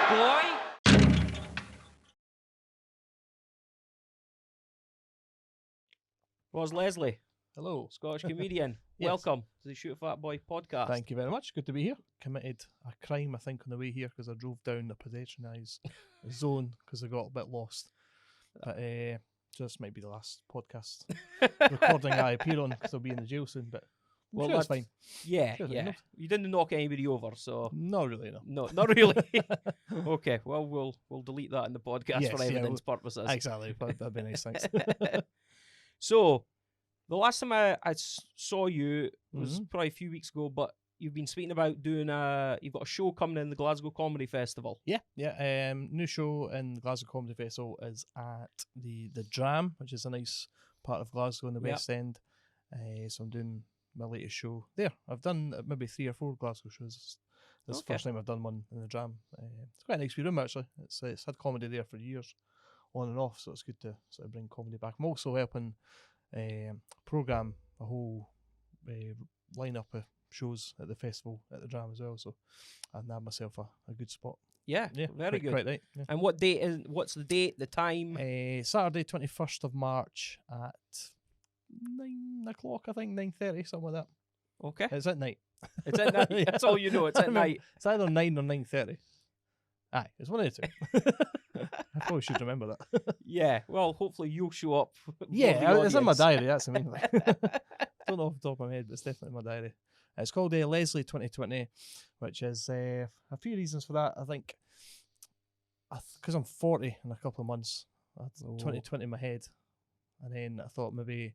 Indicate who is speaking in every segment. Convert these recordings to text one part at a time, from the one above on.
Speaker 1: boy. Ros Leslie,
Speaker 2: Hello.
Speaker 1: Scottish comedian.
Speaker 2: Yes.
Speaker 1: Welcome to the Shoot a Fat Boy podcast.
Speaker 2: Thank you very much. Good to be here. Committed a crime, I think, on the way here because I drove down the pedestrianised zone because I got a bit lost. But so this might be the last podcast recording I appear on because I'll be in the jail soon. But
Speaker 1: Well,
Speaker 2: sure it's fine.
Speaker 1: Yeah,
Speaker 2: Sure,
Speaker 1: yeah.
Speaker 2: not-
Speaker 1: You didn't knock anybody over, so
Speaker 2: Not really, no.
Speaker 1: no, not really. Okay, well, we'll delete that in the podcast
Speaker 2: Yes,
Speaker 1: for
Speaker 2: yeah,
Speaker 1: evidence purposes.
Speaker 2: Exactly. That'd be nice. Thanks.
Speaker 1: So, the last time I saw you was
Speaker 2: Mhm.
Speaker 1: probably a few weeks ago, but you've been speaking about doing you've got a show coming in the Glasgow Comedy Festival.
Speaker 2: Yeah. New show in the Glasgow Comedy Festival is at the Dram, which is a nice part of Glasgow in the
Speaker 1: Yep.
Speaker 2: West End. So I'm doing my latest show there. I've done maybe 3 or 4 Glasgow shows. This is the
Speaker 1: Okay.
Speaker 2: first time I've done one in the Dram. It's quite a nice wee room actually. It's had comedy there for years, on and off. So it's good to sort of bring comedy back. I'm also helping program a whole lineup of shows at the festival at the Dram as well. So I've nabbed myself a good spot.
Speaker 1: Yeah,
Speaker 2: Yeah,
Speaker 1: very good.
Speaker 2: Quite right. Yeah.
Speaker 1: And what's the date, the time?
Speaker 2: Saturday, 21st of March at 9 o'clock, I think, 9:30, something like that.
Speaker 1: Okay.
Speaker 2: It's at night.
Speaker 1: It's at night. That's all you know. It's
Speaker 2: I
Speaker 1: at
Speaker 2: remember-
Speaker 1: night.
Speaker 2: It's either 9 or 9:30. Aye, it's one of the two. I probably should remember that.
Speaker 1: Yeah. Well, hopefully you'll show up. for the
Speaker 2: Yeah, it's in my
Speaker 1: audience.
Speaker 2: diary, that's the main thing. Don't know off the top of my head, but it's definitely in my diary. It's called Leslie 2020, which is a few reasons for that. I think because I'm 40 in a couple of months, I had
Speaker 1: Oh.
Speaker 2: 2020 in my head, and then I thought maybe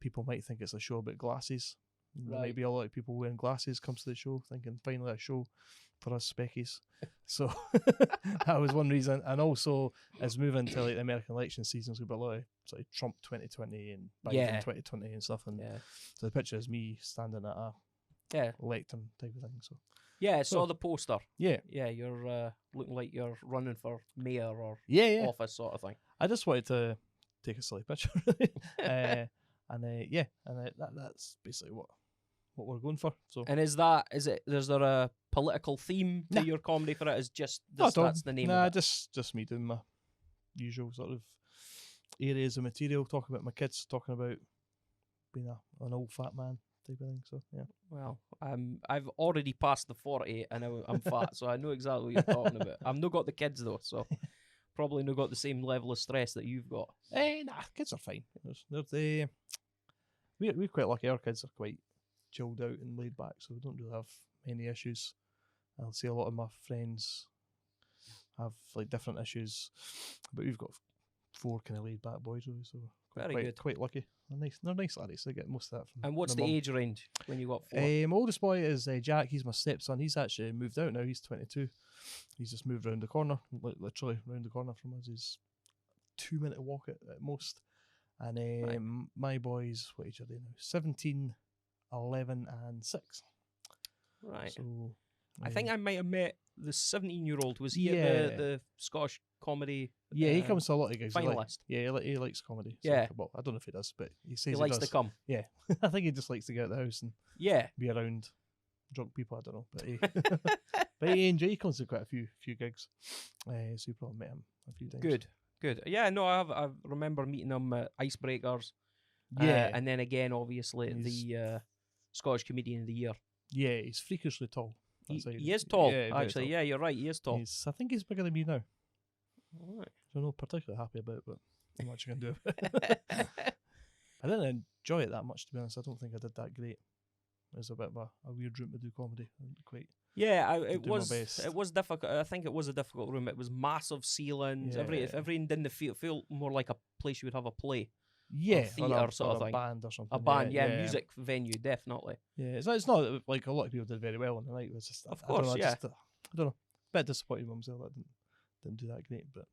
Speaker 2: people might think it's a show about glasses. There
Speaker 1: Right.
Speaker 2: might be a lot of people wearing glasses comes to the show, thinking finally a show for us speckies. So that was one reason, and also as moving to like the American election season, so we've got a lot of sort of Trump 2020 and Biden
Speaker 1: Yeah.
Speaker 2: 2020 and stuff, and
Speaker 1: Yeah.
Speaker 2: so the picture is me standing at a
Speaker 1: Yeah.
Speaker 2: lectern type of thing. So
Speaker 1: Yeah. I saw
Speaker 2: So-
Speaker 1: the poster.
Speaker 2: yeah,
Speaker 1: Yeah. You're looking like you're running for mayor or
Speaker 2: yeah.
Speaker 1: office sort of thing.
Speaker 2: I just wanted to take a silly picture, and that's basically what we're going for. So
Speaker 1: And is there a political theme to
Speaker 2: Nah.
Speaker 1: your comedy for it? Is just
Speaker 2: Not at all.
Speaker 1: that's the name
Speaker 2: Nah,
Speaker 1: of it?
Speaker 2: just me doing my usual sort of areas of material, talking about my kids, talking about being an old fat man type of thing. So yeah.
Speaker 1: Well, I've already passed the 40 and I'm fat, so I know exactly what you're talking about. I've not got the kids though, so probably not got the same level of stress that you've got.
Speaker 2: Nah, kids are fine. We're quite lucky. Our kids are quite chilled out and laid back, so we don't really have many issues. I'll see a lot of my friends have like different issues, but we've got 4 kind of laid back boys, really, so
Speaker 1: Very
Speaker 2: quite,
Speaker 1: good.
Speaker 2: Quite lucky. They're nice laddies. They get most of that from.
Speaker 1: And what's
Speaker 2: my
Speaker 1: the
Speaker 2: mum.
Speaker 1: age range when you got 4?
Speaker 2: My oldest boy is Jack. He's my stepson. He's actually moved out now. He's 22. He's just moved round the corner, literally round the corner from us. He's 2-minute walk at most. And
Speaker 1: Right.
Speaker 2: my boys, what age are they now? 17, 11, and 6.
Speaker 1: Right.
Speaker 2: So
Speaker 1: I think I might have met the 17-year-old. Was he
Speaker 2: Yeah.
Speaker 1: at the Scottish comedy?
Speaker 2: yeah, he comes to a lot of gigs.
Speaker 1: finalist.
Speaker 2: He likes comedy. So,
Speaker 1: Yeah.
Speaker 2: well, I don't know if he does, but he says
Speaker 1: He
Speaker 2: he
Speaker 1: likes to
Speaker 2: does.
Speaker 1: come.
Speaker 2: Yeah, I think he just likes to get out of the house and
Speaker 1: Yeah.
Speaker 2: be around drunk people. I don't know, but he, but he comes to quite a few gigs. So you probably met him a few times.
Speaker 1: Good. Yeah, no, I remember meeting him at Icebreakers.
Speaker 2: Yeah,
Speaker 1: And then again, obviously,
Speaker 2: He's-
Speaker 1: the Scottish Comedian of the Year.
Speaker 2: yeah, he's freakishly tall.
Speaker 1: He,
Speaker 2: That's how
Speaker 1: he is tall,
Speaker 2: yeah, very
Speaker 1: actually.
Speaker 2: tall.
Speaker 1: Yeah, you're right. He is tall.
Speaker 2: I think he's bigger than me now.
Speaker 1: Alright.
Speaker 2: So I'm not particularly happy about it, but not much I can do about it. I didn't enjoy it that much, to be honest. I don't think I did that great. It was a bit of a weird room to do comedy. Quite.
Speaker 1: Yeah,
Speaker 2: do my best.
Speaker 1: it was difficult. I think it was a difficult room. It was massive ceilings.
Speaker 2: Yeah.
Speaker 1: Everything didn't feel more like a place you would have a play.
Speaker 2: Yeah,
Speaker 1: theatre sort of
Speaker 2: a
Speaker 1: thing.
Speaker 2: band or something.
Speaker 1: A band, yeah, music venue, definitely.
Speaker 2: Yeah, it's not like a lot of people did very well on the night. It was just,
Speaker 1: Of
Speaker 2: I don't know,
Speaker 1: course,
Speaker 2: I just, I don't know. A bit disappointed with myself. I didn't do that great, but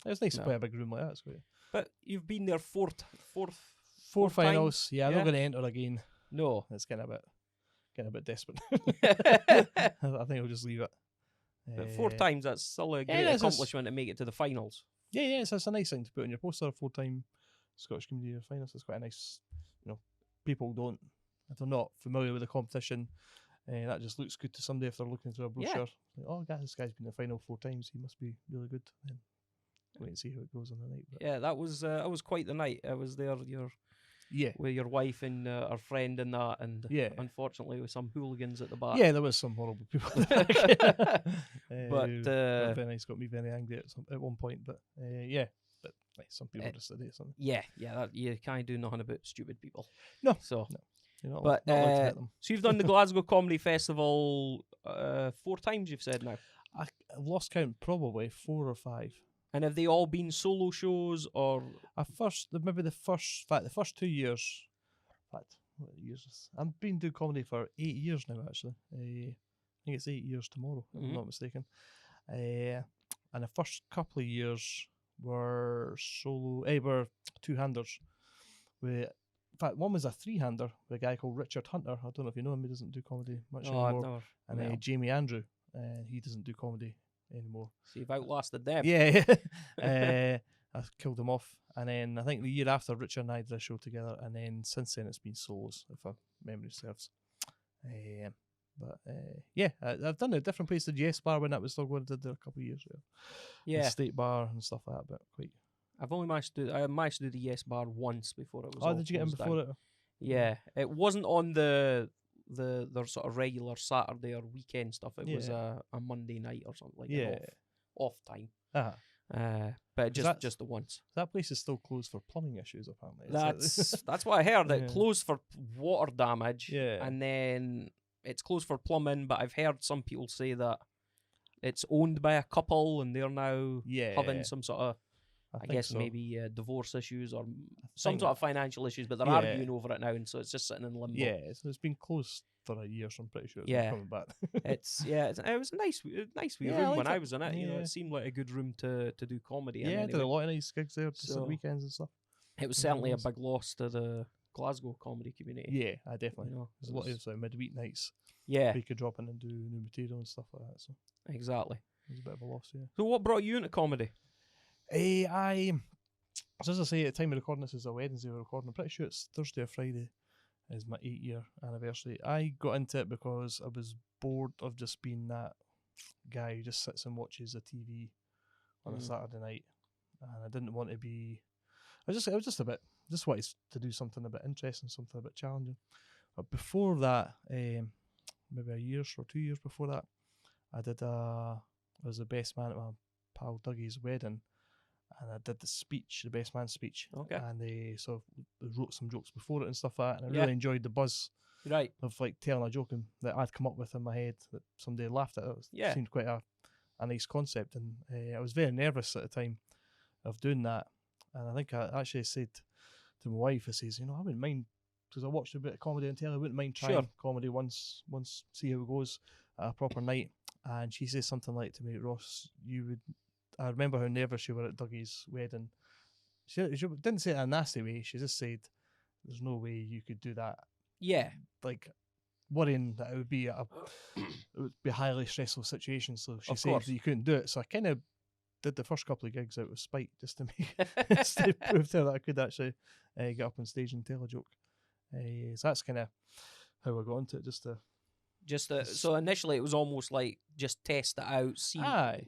Speaker 2: it was nice
Speaker 1: No.
Speaker 2: to play a big room like that. It's great.
Speaker 1: But you've been there four
Speaker 2: Four
Speaker 1: Fourth time?
Speaker 2: finals. Yeah, I'm
Speaker 1: Yeah.
Speaker 2: not going to enter again.
Speaker 1: No.
Speaker 2: It's getting a bit desperate. I think I'll just leave it.
Speaker 1: But 4 times, that's still a great
Speaker 2: it is,
Speaker 1: accomplishment to make it to the finals.
Speaker 2: Yeah, it's a nice thing to put on your poster. A 4-time Scottish Comedy Year finals. It's quite a nice. People don't. If they're not familiar with the competition, that just looks good to somebody if they're looking through a
Speaker 1: Yeah.
Speaker 2: brochure. Like, oh, this guy's been in the final 4 times. He must be really good. And wait and see how it goes on the night. But
Speaker 1: Yeah, that was quite the night. I was there
Speaker 2: yeah,
Speaker 1: with your wife and our friend and that, and
Speaker 2: yeah,
Speaker 1: unfortunately with some hooligans at the back.
Speaker 2: yeah. There was some horrible people.
Speaker 1: But
Speaker 2: who got very nice, got me very angry at one point. But yeah, but some people just did it. Something.
Speaker 1: Yeah, you can't do nothing about stupid people.
Speaker 2: No,
Speaker 1: So.
Speaker 2: no. You're not,
Speaker 1: But
Speaker 2: not allowed to hit them.
Speaker 1: so you've done the Glasgow Comedy Festival 4 times, you've said now.
Speaker 2: I've lost count, probably 4 or 5.
Speaker 1: And have they all been solo shows or?
Speaker 2: The first 2 years. In fact, what years? I've been doing comedy for 8 years now. Actually, I think it's 8 years tomorrow, if I'm not mistaken. And the first couple of years were solo. Were 2-handers. In fact, one was a 3-hander with a guy called Richard Hunter. I don't know if you know him. He doesn't do comedy much anymore. And then Jamie Andrew. He doesn't do comedy anymore.
Speaker 1: So you've outlasted them.
Speaker 2: Yeah. I killed him off. And then I think the year after, Richard and I did a show together. And then since then, it's been solos, if my memory serves. Yeah, I've done a different place. The Yes Bar when that was still going. I did there a couple of years ago.
Speaker 1: Yeah.
Speaker 2: The State Bar and stuff like that. But quite.
Speaker 1: I've only managed to do the Yes Bar once before it was.
Speaker 2: Oh, did you get him before it?
Speaker 1: Yeah, it wasn't on their sort of regular Saturday or weekend stuff. It was a Monday night or something like that. Off time. But just the once.
Speaker 2: That place is still closed for plumbing issues, apparently.
Speaker 1: That's what I heard. It closed for water damage.
Speaker 2: Yeah.
Speaker 1: And then it's closed for plumbing, but I've heard some people say that it's owned by a couple and they're now having some sort of I guess so. Maybe divorce issues or some sort of financial issues, but they're arguing over it now, and so it's just sitting in limbo.
Speaker 2: Yeah, so it's been closed for a year, so I'm pretty sure it's coming back.
Speaker 1: It was a nice wee room when I was in it. You know, it seemed like a good room to do comedy.
Speaker 2: Yeah, I did a lot of nice gigs there, just on weekends and stuff.
Speaker 1: It was certainly a big loss to the Glasgow comedy community.
Speaker 2: Yeah, I definitely.
Speaker 1: You know,
Speaker 2: there's a lot of like midweek nights.
Speaker 1: Yeah,
Speaker 2: where you could drop in and do new material and stuff like that. So
Speaker 1: exactly,
Speaker 2: it was a bit of a loss. Yeah.
Speaker 1: So what brought you into comedy?
Speaker 2: So as I say, at the time of recording, this is a Wednesday we're recording. I'm pretty sure it's Thursday or Friday is my 8-year anniversary. I got into it because I was bored of just being that guy who just sits and watches the TV on a Saturday night, and I didn't want to be. I was just wanted to do something a bit interesting, something a bit challenging. But before that, maybe a year or 2 years before that, I was the best man at my pal Dougie's wedding, and I did the best man speech.
Speaker 1: Okay.
Speaker 2: And they wrote some jokes before it and stuff like that, and I really enjoyed the buzz of like telling a joke that I'd come up with in my head that somebody laughed at. It seemed quite a nice concept, and I was very nervous at the time of doing that. And I think I actually said to my wife, I says, I wouldn't mind, because I watched a bit of comedy on telly, I wouldn't mind trying comedy once, see how it goes at a proper night. And she says something like to me, Ross, I remember how nervous you were at Dougie's wedding. She didn't say it in a nasty way. She just said, "There's no way you could do that."
Speaker 1: Yeah,
Speaker 2: like worrying that it would be a highly stressful situation. So she said that you couldn't do it. So I kind of did the first couple of gigs out of spite, just to prove to her that I could actually get up on stage and tell a joke. So that's kind of how I got into it.
Speaker 1: So initially it was almost like just test it out, see.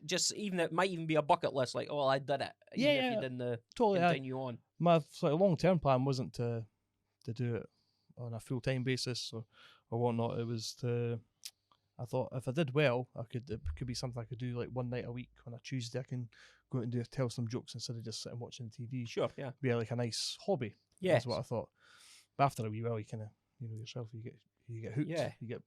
Speaker 1: Just even it might even be a bucket list, like, oh, I did it. If you didn't totally continue on.
Speaker 2: My sort of long-term plan wasn't to do it on a full-time basis or whatnot. It was I thought if I did well, it could be something I could do like one night a week. On a Tuesday I can go out and tell some jokes instead of just sitting watching TV.
Speaker 1: Sure, yeah.
Speaker 2: Be like a nice hobby. Yeah, that's what I thought. But after a wee while, you kind of, yourself, you get hooked. Yeah. You get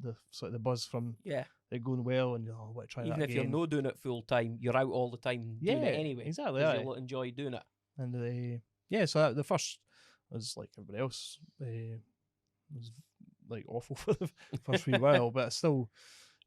Speaker 2: the buzz from it going well, and I want to try
Speaker 1: even
Speaker 2: that again.
Speaker 1: Even if you're not doing it full time, you're out all the time doing it anyway.
Speaker 2: Exactly.
Speaker 1: You'll enjoy doing it.
Speaker 2: And so the first was like everybody else. Was like awful for the first wee while, but still,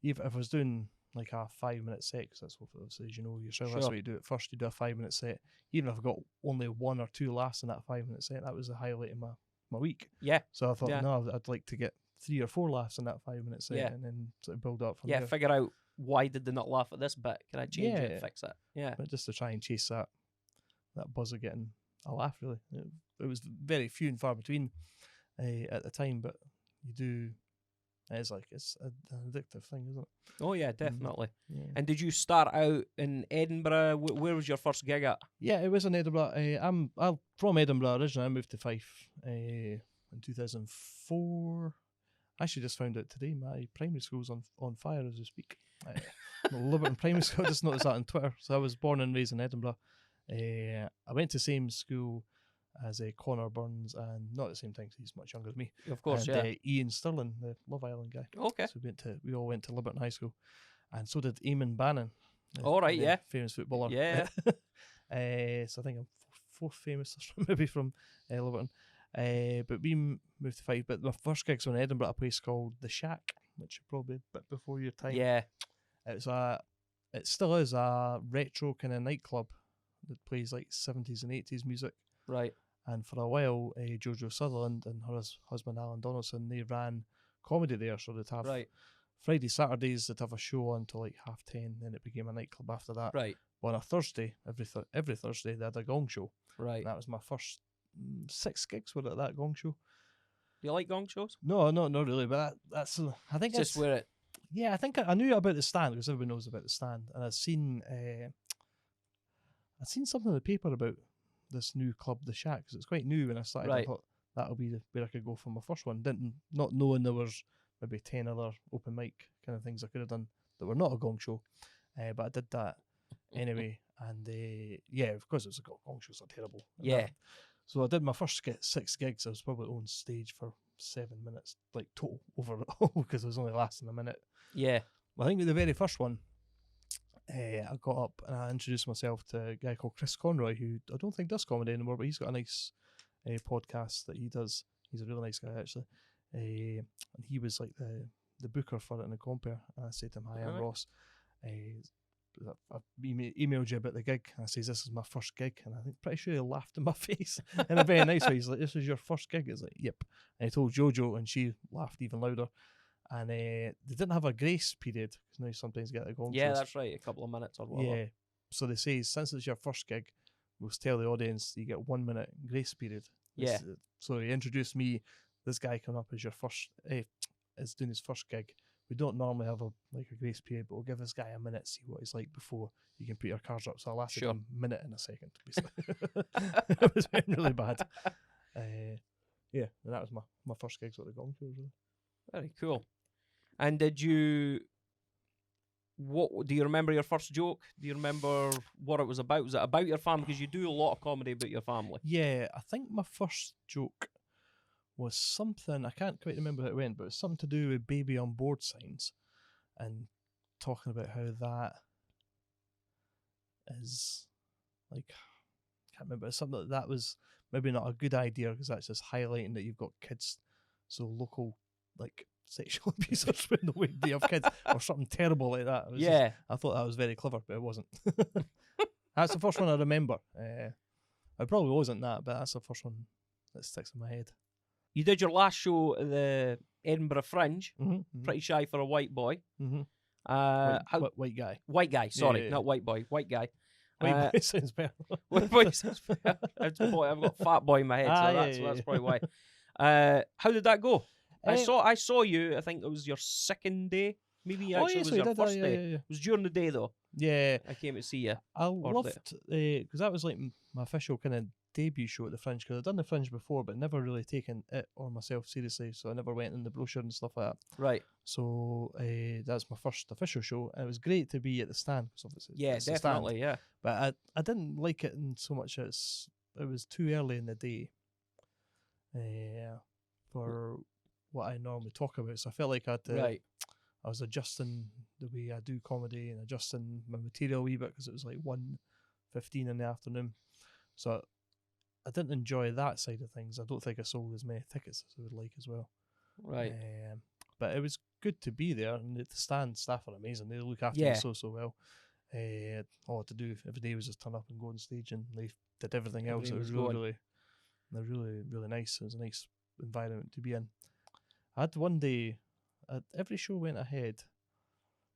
Speaker 2: even if I was doing like a 5-minute set, because that's what it says, yourself. That's what you do at first. You do a 5-minute set. Even if I got only 1 or 2 laughs in that 5-minute set, that was the highlight of my week. Yeah. So I thought, no, I'd like to get 3 or 4 laughs in that 5-minute set, and then sort of build up from there.
Speaker 1: Figure out why did they not laugh at this bit? Can I change it, fix it? Yeah.
Speaker 2: But just to try and chase that buzz of getting a laugh, really. It was very few and far between at the time, but you It's an addictive thing, isn't it?
Speaker 1: Oh yeah, definitely.
Speaker 2: Yeah.
Speaker 1: And did you start out in Edinburgh? Where was your first gig at?
Speaker 2: Yeah, it was in Edinburgh. I'm from Edinburgh originally. I moved to Fife in 2004. I actually just found out today my primary school's on fire as we speak. Liberton Primary School. I just noticed that on Twitter. So I was born and raised in Edinburgh. I went to the same school as Connor Burns, and not at the same time, 'cause he's much younger than me.
Speaker 1: Of course,
Speaker 2: and,
Speaker 1: yeah.
Speaker 2: Ian Stirling, the Love Island guy.
Speaker 1: Okay.
Speaker 2: So we all went to Liberton High School, and so did Eamon Bannon.
Speaker 1: All right, yeah.
Speaker 2: Famous footballer.
Speaker 1: Yeah.
Speaker 2: So I think I'm fourth famous maybe from Liberton. But we moved to Fife. But my first gigs were in Edinburgh at a place called The Shack, which is probably a bit before your time.
Speaker 1: Yeah.
Speaker 2: It still is a retro kind of nightclub that plays like 70s and 80s music.
Speaker 1: Right.
Speaker 2: And for a while, Jojo Sutherland and her husband Alan Donaldson, they ran comedy there. So they'd have Friday, Saturdays, they'd have a show on till like 10:30, then it became a nightclub after that.
Speaker 1: Right.
Speaker 2: But on a Thursday, every Thursday, they had a gong show.
Speaker 1: Right.
Speaker 2: And that was my first 6 gigs were at that gong show.
Speaker 1: Do you like gong shows?
Speaker 2: No, not really. But that's I think
Speaker 1: it's just where it.
Speaker 2: Yeah, I think I knew about the stand because everybody knows about the stand, and I'd seen something in the paper about this new club, The Shack, because it's quite new when I started.
Speaker 1: Right.
Speaker 2: I thought that'll be where I could go for my first one. Not knowing there was maybe 10 other open mic kind of things I could have done that were not a gong show, but I did that anyway. And of course, it's a gong shows are terrible.
Speaker 1: Yeah.
Speaker 2: So I did my first 6 gigs. I was probably on stage for 7 minutes, like total overall, because it was only lasting a minute.
Speaker 1: Yeah.
Speaker 2: I think with the very first one, I got up and I introduced myself to a guy called Chris Conroy, who I don't think does comedy anymore, but he's got a nice podcast that he does. He's a really nice guy, actually. And he was like the booker for it in the Compare. And I said to him, "Hi, I'm Ross. I've emailed you about the gig." And I says, "This is my first gig." And I think pretty sure he laughed in my face in a very nice way. He's like, "This is your first gig?" He's like, "Yep." And he told Jojo, and she laughed even louder. And they didn't have a grace period, because now you sometimes get a gong
Speaker 1: Yeah,
Speaker 2: shows.
Speaker 1: that's right, a couple of minutes or whatever.
Speaker 2: Yeah. So they say, since it's your first gig, we'll tell the audience you get 1 minute grace period.
Speaker 1: Yeah.
Speaker 2: So he introduced me. This guy coming up as your first, is doing his first gig. We don't normally have a grace period, but we'll give this guy a minute, see what he's like before you can put your cards up. So I lasted a minute and a second, basically. It was really bad. And that was my first gigs at the gong shows. Really.
Speaker 1: Very cool. And do you remember your first joke? Do you remember what it was about? Was it about your family? Because you do a lot of comedy about your family.
Speaker 2: Yeah, I think my first joke was something, I can't quite remember how it went, but it was something to do with baby on board signs and talking about how that is, like, I can't remember, something that was maybe not a good idea because that's just highlighting that you've got kids, so local, like, sexual abuse or the way they have kids or something terrible like that. I thought that was very clever, but it wasn't. That's the first one I remember. It probably wasn't that, but that's the first one that sticks in my head.
Speaker 1: You did your last show at the Edinburgh Fringe.
Speaker 2: Mm-hmm.
Speaker 1: Pretty shy for a white boy.
Speaker 2: Mm-hmm. White guy.
Speaker 1: White guy, sorry, not white boy. White guy.
Speaker 2: White boy sounds better.
Speaker 1: White boy sounds better. I've got fat boy in my head, so that's probably why. How did that go? I saw you. I think it was your second day. Maybe it was your first day. Yeah. It was during the day though.
Speaker 2: Yeah,
Speaker 1: I came to see you.
Speaker 2: I loved because that was like my official kind of debut show at the Fringe. Because I'd done the Fringe before, but never really taken it or myself seriously. So I never went in the brochure and stuff like that.
Speaker 1: Right.
Speaker 2: So that's my first official show, and it was great to be at the stand. Obviously,
Speaker 1: yeah, definitely, yeah.
Speaker 2: But I didn't like it in so much as it was too early in the day. For what I normally talk about, so I felt like I was adjusting the way I do comedy and adjusting my material a wee bit because it was like 1:15 in the afternoon. So I didn't enjoy that side of things. I don't think I sold as many tickets as I would like as well.
Speaker 1: Right.
Speaker 2: But it was good to be there, and the stand staff are amazing. They look after me so well. All I had to do every day was just turn up and go on stage, and they did everything else. It was really nice. It was a nice environment to be in. I had one day, every show went ahead,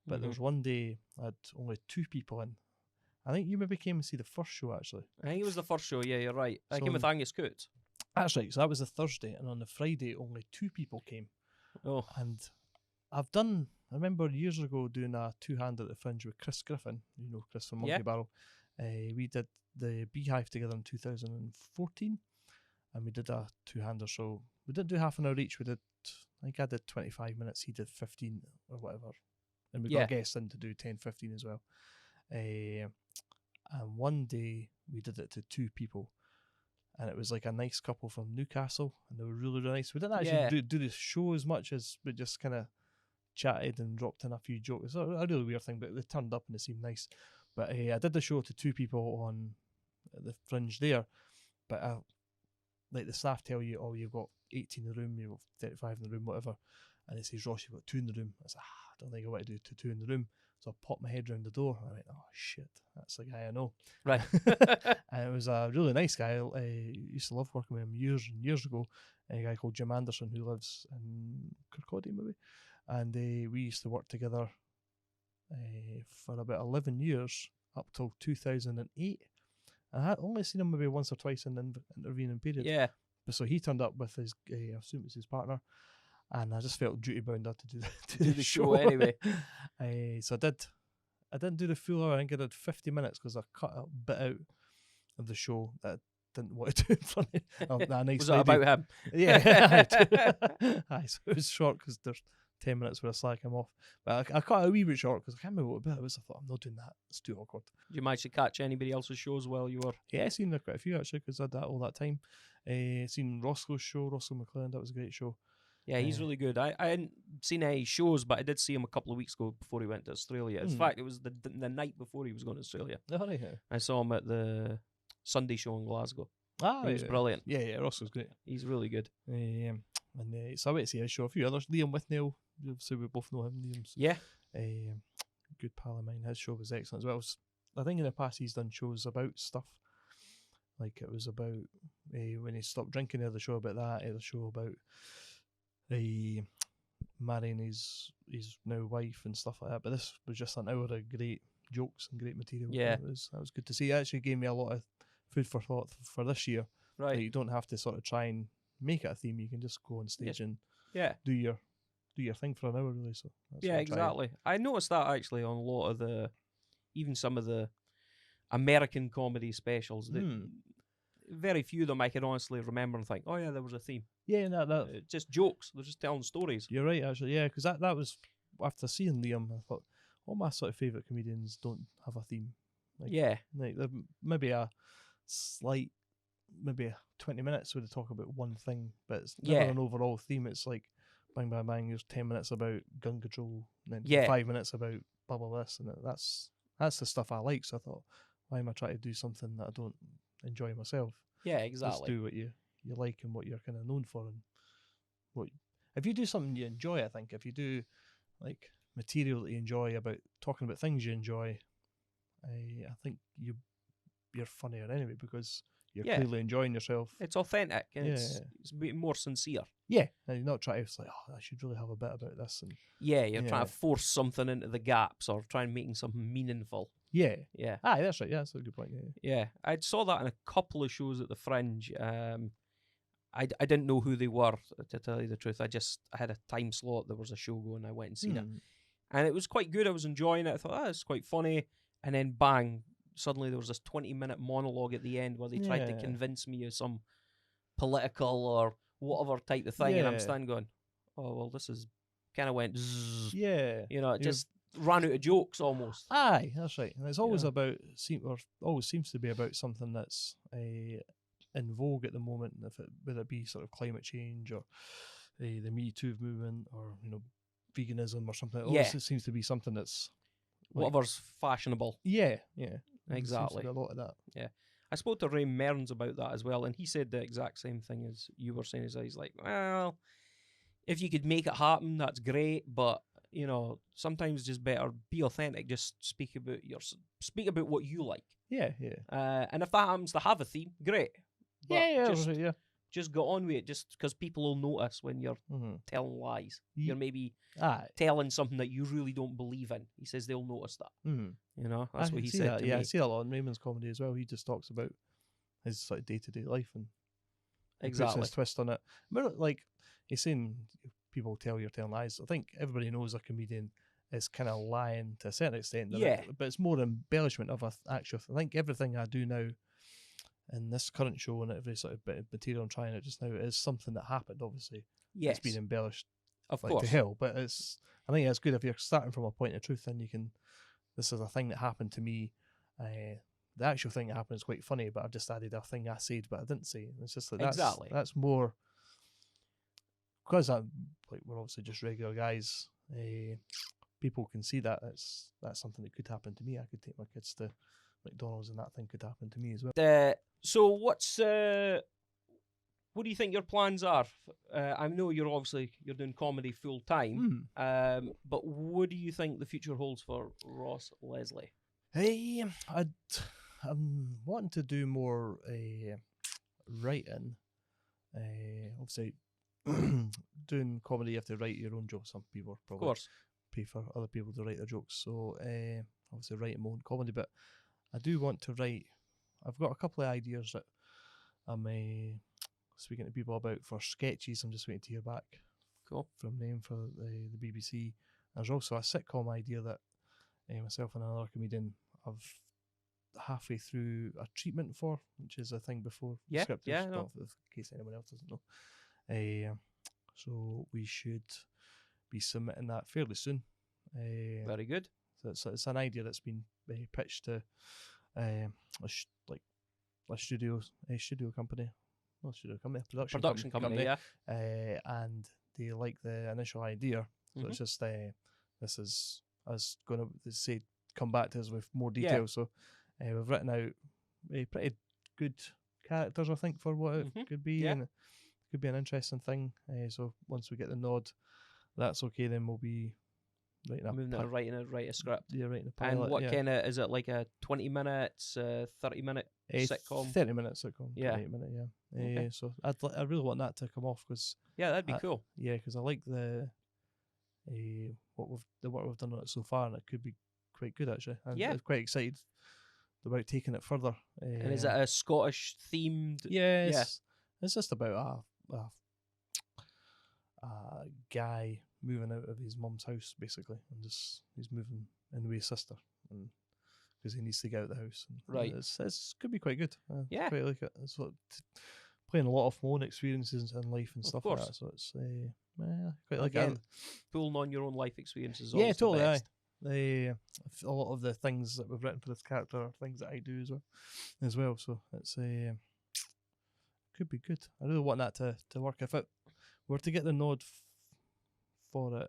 Speaker 2: but there was one day I had only 2 people in. I think you maybe came and see the first show, actually.
Speaker 1: I think it was the first show, yeah, you're right. I came with Angus Coots.
Speaker 2: That's right, so that was the Thursday, and on the Friday only 2 people came.
Speaker 1: Oh.
Speaker 2: And I've done. I remember years ago doing a 2-hander at the Fringe with Chris Griffin. You know Chris from Monkey Barrel. We did the Beehive together in 2014, and we did a 2-hander. So we didn't do half an hour each. We did. I think I did 25 minutes. He did 15 or whatever, and we got guests in to do 10, 15 as well. And one day we did it to 2 people. And it was like a nice couple from Newcastle, and they were really, really nice. We didn't actually do the show as much as we just kind of chatted and dropped in a few jokes. It's a really weird thing, but they turned up and they seemed nice. But I did the show to 2 people on the Fringe there, but like the staff tell you, oh, you've got 18 in the room, you've got 35 in the room, whatever. And they says, Ross, you've got 2 in the room. I said, I don't think I want to do 2 in the room. So I popped my head round the door and I went, oh shit, that's the guy I know.
Speaker 1: Right.
Speaker 2: And it was a really nice guy. I used to love working with him years and years ago. A guy called Jim Anderson who lives in Kirkcaldy maybe. And we used to work together for about 11 years up till 2008. I had only seen him maybe once or twice in the intervening period.
Speaker 1: Yeah.
Speaker 2: But so he turned up with his, I assume it was his partner. And I just felt duty bound to do the show
Speaker 1: anyway.
Speaker 2: So I didn't do the full hour. I think I did 50 minutes because I cut a bit out of the show that I didn't want to do in front of that nice
Speaker 1: Was
Speaker 2: lady.
Speaker 1: it about him?
Speaker 2: Yeah. Aye, so it was short because there's 10 minutes where I slack him off. But I cut it a wee bit short because I can't remember what bit it was. I thought, I'm not doing that. It's too awkward.
Speaker 1: Did you manage to catch anybody else's shows while you were?
Speaker 2: Yeah, I seen quite a few actually because I did that all that time. Seen Roscoe's show, Roscoe McLean. That was a great show.
Speaker 1: Yeah, he's really good. I hadn't seen any shows, but I did see him a couple of weeks ago before he went to Australia. In fact, it was the night before he was going to Australia.
Speaker 2: Oh, yeah.
Speaker 1: I saw him at the Sunday show in Glasgow. He was
Speaker 2: yeah.
Speaker 1: brilliant.
Speaker 2: Yeah, Roscoe's great.
Speaker 1: He's really good.
Speaker 2: And so I went to see his show. A few others. Liam Withnell, so we both know him. Liam's good pal of mine. His show was excellent as well. I think in the past he's done shows about stuff. Like it was about when he stopped drinking. He had a show about that. He had a show about marrying his now wife and stuff like that. But this was just an hour of great jokes and great material.
Speaker 1: Yeah,
Speaker 2: that was good to see. It actually gave me a lot of food for thought for this year.
Speaker 1: Right,
Speaker 2: like you don't have to sort of try and make it a theme. You can just go on stage and do your thing for an hour, really. So that's
Speaker 1: exactly. I noticed that actually on a lot of even some of the American comedy specials. Very few of them I can honestly remember and think, oh yeah, there was a theme.
Speaker 2: Yeah,
Speaker 1: just jokes. They're just telling stories.
Speaker 2: You're right, actually. Yeah, because that was after seeing Liam, I thought all my sort of favourite comedians don't have a theme. Like maybe a slight, maybe 20 minutes where they talk about one thing, but it's never an overall theme. It's like bang, bang, bang. There's 10 minutes about gun control, and then 5 minutes about blah blah this, and that's the stuff I like. So I thought, why am I trying to do something that I don't enjoy myself?
Speaker 1: Yeah, exactly.
Speaker 2: Just do what you like and what you're kind of known for, and what if you do something you enjoy. I think if you do like material that you enjoy about talking about things you enjoy, I think you're funnier anyway because you're clearly enjoying yourself.
Speaker 1: It's authentic and it's more sincere.
Speaker 2: Yeah, and you're not trying to say, oh, I should really have a bit about this. And
Speaker 1: you're trying to force something into the gaps or try and make something meaningful.
Speaker 2: Yeah.
Speaker 1: Aye,
Speaker 2: that's right. Yeah, that's a good point.
Speaker 1: Yeah, I saw that in a couple of shows at the Fringe. I didn't know who they were, to tell you the truth. I had a time slot. There was a show going. I went and seen it, and it was quite good. I was enjoying it. I thought, it's quite funny. And then bang, suddenly there was this 20-minute monologue at the end where they tried to convince me of some political or whatever type of thing, and I'm standing going, oh well, this is kind of went zzz. It just ran out of jokes almost.
Speaker 2: Aye, that's right. And it's always always seems to be about something that's in vogue at the moment, whether it be sort of climate change or the Me Too movement or veganism or something. It always seems to be something that's
Speaker 1: whatever's fashionable.
Speaker 2: Yeah,
Speaker 1: exactly.
Speaker 2: A lot of that.
Speaker 1: Yeah, I spoke to Ray Mearns about that as well, and he said the exact same thing as you were saying. He's like, well, if you could make it happen, that's great, but sometimes just better be authentic. Just speak about what you like.
Speaker 2: Yeah.
Speaker 1: And if that happens to have a theme, great.
Speaker 2: But
Speaker 1: just go on with it. Just because people will notice when you're telling lies. You're maybe telling something that you really don't believe in. He says they'll notice that. That's what he said to me.
Speaker 2: I see a lot in Raymond's comedy as well. He just talks about his sort of day-to-day life and puts his twist on it. Like he's saying, people tell you're telling lies. I think everybody knows a comedian is kind of lying to a certain extent.
Speaker 1: Yeah.
Speaker 2: But it's more embellishment of actual. I think everything I do now in this current show and every sort of bit of material I'm trying out just now is something that happened, obviously.
Speaker 1: Yes.
Speaker 2: It's been embellished
Speaker 1: of
Speaker 2: like
Speaker 1: course.
Speaker 2: to hell. But I think it's good if you're starting from a point of truth, then you can, this is a thing that happened to me. The actual thing that happened is quite funny, but I've just added a thing I said but I didn't say. It's just like that's more, because we're obviously just regular guys. People can see that that's something that could happen to me. I could take my kids to McDonald's and that thing could happen to me as well.
Speaker 1: So what do you think your plans are? I know you're doing comedy full time, but what do you think the future holds for Ross Leslie?
Speaker 2: Hey, I'm wanting to do more writing. Obviously, doing comedy, you have to write your own jokes. Some people probably, of course, pay for other people to write their jokes. So obviously writing my own comedy, but I do want to write. I've got a couple of ideas that I'm speaking to people about for sketches. I'm just waiting to hear back from them for the BBC. There's also a sitcom idea that myself and another comedian have halfway through a treatment for, which is a thing before script. In case anyone else doesn't know. So we should be submitting that fairly soon.
Speaker 1: Very good.
Speaker 2: So it's an idea that's been pitched to a studio company, not studio company, a production company, yeah. And they like the initial idea. So it's just this is us going to say come back to us with more details. So we've written out pretty good characters, I think, for what it could be, and it could be an interesting thing. So once we get the nod, that's okay. Then we'll be writing a script. Yeah, writing a pilot.
Speaker 1: And what kind of is it? Like a 20 minutes, 30-minute sitcom?
Speaker 2: 30-minute sitcom.
Speaker 1: Yeah,
Speaker 2: 8-minute. Yeah. Okay. So I really want that to come off because
Speaker 1: that'd be cool.
Speaker 2: Yeah, because I like the work we've done on it so far, and it could be quite good actually. I'm quite excited about taking it further.
Speaker 1: And is it a Scottish themed?
Speaker 2: Yes. It's just about a guy moving out of his mum's house basically, and he's moving in with his sister, and because he needs to get out of the house. And,
Speaker 1: right.
Speaker 2: It's could be quite good. I quite like it. It's playing a lot of my own experiences in life and stuff like that. So it's quite like it.
Speaker 1: Pulling on your own life experiences.
Speaker 2: Yeah, totally. A lot of the things that we've written for this character are things that I do as well. So it's could be good. I really want that to work. If it were to get the nod for it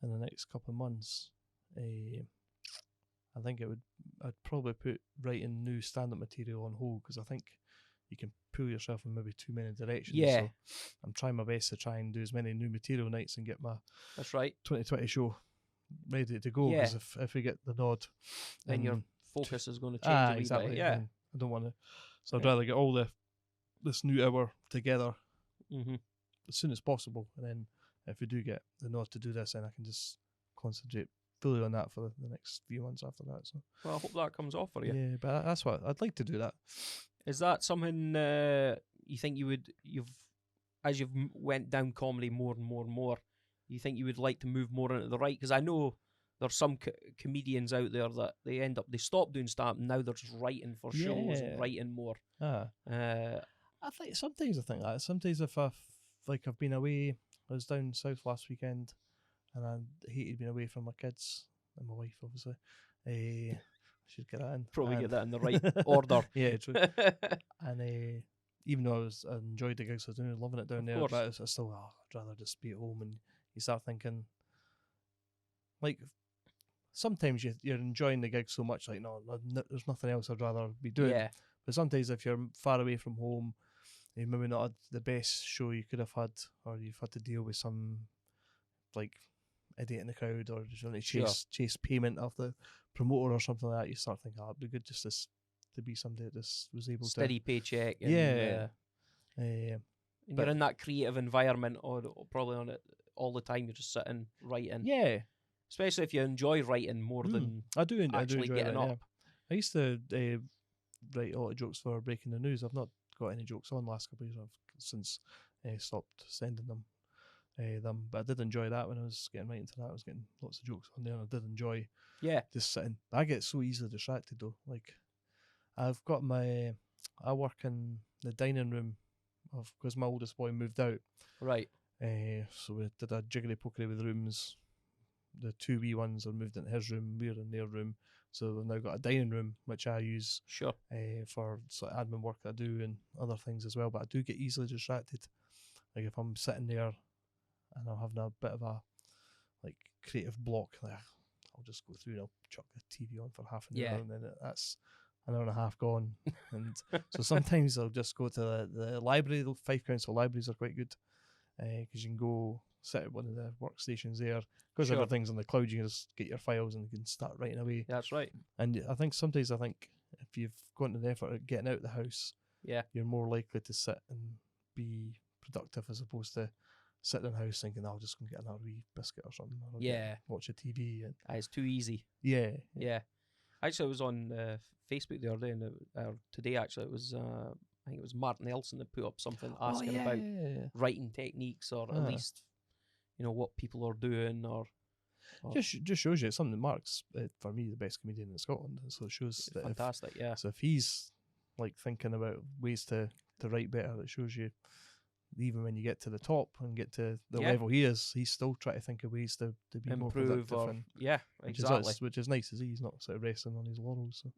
Speaker 2: in the next couple of months, I think I'd probably put writing new stand-up material on hold, because I think you can pull yourself in maybe too many directions.
Speaker 1: Yeah.
Speaker 2: So I'm trying my best to try and do as many new material nights and get my 2020 show ready to go. Because if we get the nod,
Speaker 1: then your focus is going to change a wee
Speaker 2: exactly.
Speaker 1: bit. Yeah.
Speaker 2: I don't want to. So I'd rather get all this new hour together as soon as possible, and then if we do get the nod to do this, then I can just concentrate fully on that for the next few months after that. So
Speaker 1: I hope that comes off for you.
Speaker 2: Yeah, but that's what I'd like to do. That
Speaker 1: is that something you think as you've went down comedy more and more and more, you think you would like to move more into the right? Because I know there's some comedians out there that they stop doing stand-up and now they're just writing for shows and writing more.
Speaker 2: I think sometimes that. Sometimes if I've been away, I was down south last weekend, and I hated being away from my kids and my wife, obviously. I should get that in.
Speaker 1: Probably get that in the right order.
Speaker 2: Yeah, true. And even though I enjoyed the gigs I was doing, loving it down there, but I still, I'd rather just be at home. And you start thinking, like, sometimes you're enjoying the gig so much, like, no, there's nothing else I'd rather be doing.
Speaker 1: Yeah.
Speaker 2: But sometimes if you're far away from home, you maybe not had the best show you could have had, or you've had to deal with some, like, idiot in the crowd, or just want to chase payment of the promoter or something like that, you start thinking, it'd be good just to be somebody that just was able
Speaker 1: steady paycheck. And, and you're in that creative environment, or probably on it all the time. You're just sitting writing.
Speaker 2: Yeah.
Speaker 1: Especially if you enjoy writing more than
Speaker 2: I do enjoy
Speaker 1: getting up.
Speaker 2: Yeah. I used to write a lot of jokes for Breaking the News. I've not got any jokes on the last couple of years since I stopped sending them. them. But I did enjoy that when I was getting right into that. I was getting lots of jokes on there, and I did enjoy just sitting. I get so easily distracted though. Like I've got I work in the dining room because my oldest boy moved out.
Speaker 1: Right.
Speaker 2: So we did a jiggly pokery with rooms. The two wee ones are moved into his room, we're in their room. So we've now got a dining room, which I use for sort of admin work that I do and other things as well. But I do get easily distracted. Like if I'm sitting there and I'm having a bit of a like creative block, like I'll just go through and I'll chuck the TV on for half an hour, and then that's an hour and a half gone. And so sometimes I'll just go to the library. The Fife Council libraries are quite good because you can go sit at one of the workstations there. Because everything's on the cloud, you can just get your files and you can start writing away.
Speaker 1: That's right.
Speaker 2: And I think sometimes if you've gone to the effort of getting out of the house, you're more likely to sit and be productive as opposed to sitting in the house thinking, I'll just go and get another wee biscuit or something. Or watch a TV. And
Speaker 1: it's too easy.
Speaker 2: Yeah.
Speaker 1: Actually, I was on Facebook the other day, today actually, it was I think it was Martin Nelson that put up something asking about writing techniques, or at least what people are doing, or
Speaker 2: just shows you it's something that Mark's for me the best comedian in Scotland. So it shows that
Speaker 1: fantastic.
Speaker 2: So if he's like thinking about ways to write better, it shows you even when you get to the top and get to the level he is, he's still trying to think of ways to be more productive.
Speaker 1: Exactly.
Speaker 2: Which is nice, he's not sort of resting on his laurels. So.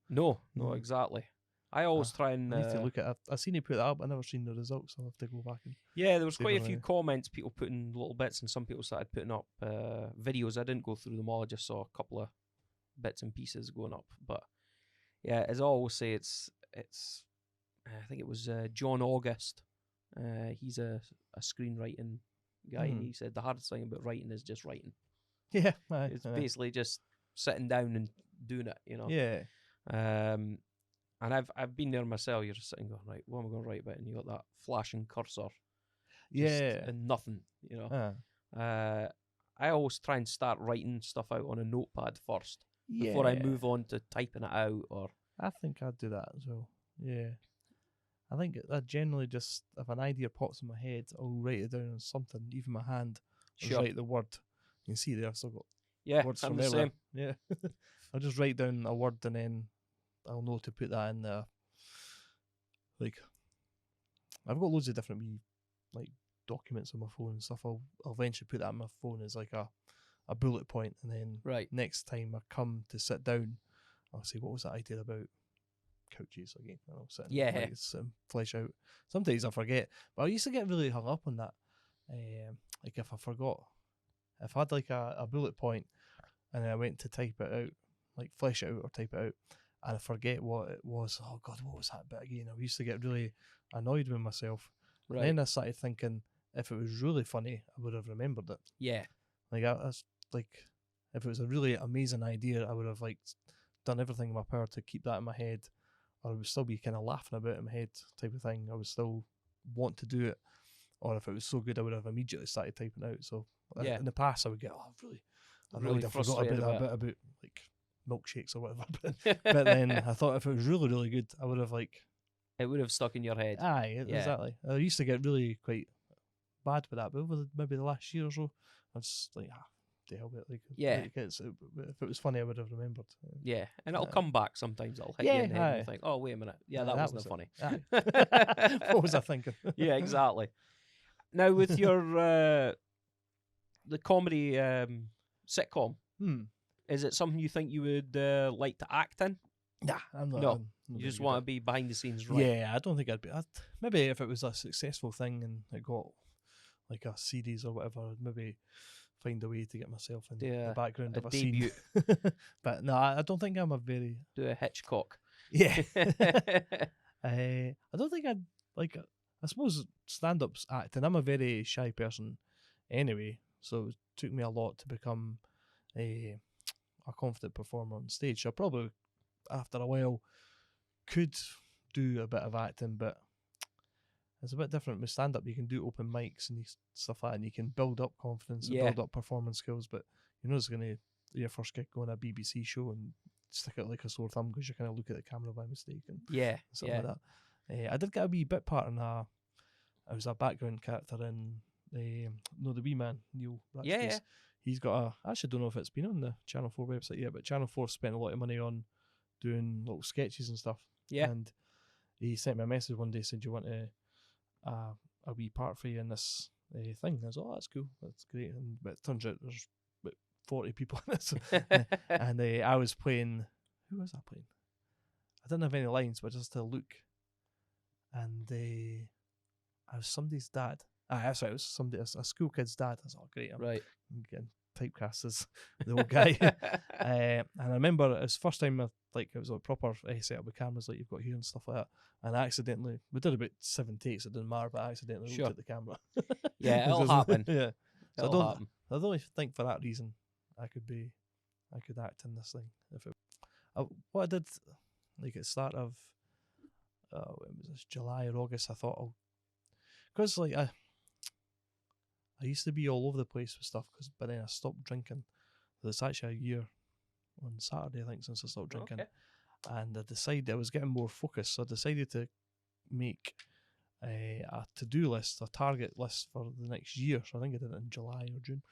Speaker 1: No, exactly. I always try and...
Speaker 2: I need to look at it. I've seen he put that up, I've never seen the results, so I'll have to go back and...
Speaker 1: Yeah, there was quite a few comments, people putting little bits, and some people started putting up videos. I didn't go through them all, I just saw a couple of bits and pieces going up. But yeah, as I always say, it's I think it was John August. He's a screenwriting guy, and he said the hardest thing about writing is just writing.
Speaker 2: Yeah.
Speaker 1: It's basically just sitting down and doing it,
Speaker 2: Yeah.
Speaker 1: And I've been there myself. You're just sitting going, right, what am I going to write about? And you got that flashing cursor. And nothing, I always try and start writing stuff out on a notepad first before I move on to typing it out. Or
Speaker 2: I think I'd do that as well. Yeah. I think I generally just, if an idea pops in my head, I'll write it down on something, even my hand. I'll write the word. You can see there, I've still got words from earlier. Same. Yeah. I'll just write down a word and then I'll know to put that in there. Like, I've got loads of different wee, like, documents on my phone and stuff. I'll eventually put that on my phone as like a bullet point, and then next time I come to sit down, I'll say, what was that idea about couches again? And I'll sit and flesh out. Sometimes I forget, but I used to get really hung up on that. Like if I forgot, if I had like a bullet point and I went to type it out, like flesh it out or type it out, and I forget what it was. Oh God, what was that bit again? I used to get really annoyed with myself. Right. And then I started thinking, if it was really funny, I would have remembered it.
Speaker 1: Yeah.
Speaker 2: Like if it was a really amazing idea, I would have like done everything in my power to keep that in my head. Or I would still be kind of laughing about it in my head, type of thing. I would still want to do it. Or if it was so good, I would have immediately started typing out. So in the past, I would get, I really forgot about that bit about like milkshakes or whatever. But then I thought if it was really, really good, I would have like...
Speaker 1: It would have stuck in your head.
Speaker 2: Aye, exactly. I used to get really quite bad with that, but over maybe the last year or so, I was like, the hell with it. Like, if it was funny, I would have remembered.
Speaker 1: Yeah, and it'll come back sometimes. It'll hit you in the head and think, oh, wait a minute. Yeah, that wasn't funny.
Speaker 2: What was I thinking?
Speaker 1: Yeah, exactly. Now, with your the comedy sitcom, is it something you think you would like to act in?
Speaker 2: Nah, I'm not.
Speaker 1: No, you just want to be behind the scenes, right?
Speaker 2: Yeah, I don't think I'd be. Maybe if it was a successful thing and it got like a series or whatever, I'd maybe find a way to get myself in the background of a scene. But no, I don't think I'm a very...
Speaker 1: Do a Hitchcock.
Speaker 2: Yeah. I don't think I'd like... I suppose stand-up's acting. I'm a very shy person anyway, so it took me a lot to become a confident performer on stage. So I probably, after a while, could do a bit of acting, but it's a bit different with stand-up. You can do open mics and stuff like that, and you can build up confidence and build up performance skills, but you're not just going to, your first gig, go on a BBC show and stick it like a sore thumb because you kind of look at the camera by mistake and stuff like that. I did get a wee bit part in I was a background character in no, the wee man, Neil.
Speaker 1: Yeah.
Speaker 2: He's got a. I actually don't know if it's been on the Channel 4 website yet, but Channel 4 spent a lot of money on doing little sketches and stuff.
Speaker 1: Yeah.
Speaker 2: And he sent me a message one day, said, "Do you want a wee part for you in this thing?" I was like, "Oh, that's cool, that's great." But it turns out there's about 40 people in this, and I was playing. Who was I playing? I didn't have any lines, but just to look. And I was somebody's dad. That's right, it was a school kid's dad. I was like, "Oh, great, I'm getting typecast as the old guy." And I remember it was the first time it was a proper setup with cameras like you've got here and stuff like that. And I accidentally, we did about 7 takes, it didn't matter, but I accidentally looked at the camera.
Speaker 1: Yeah, it'll happen.
Speaker 2: Yeah. So
Speaker 1: it'll happen.
Speaker 2: I don't think for that reason I could act in this thing. What I did, like at the start of, when was this, July or August, I thought, because like I used to be all over the place with stuff, but then I stopped drinking. So it's actually a year on Saturday, I think, since I stopped drinking.
Speaker 1: Okay.
Speaker 2: And I decided I was getting more focused, so I decided to make a to-do list, a target list for the next year. So I think I did it in July or June.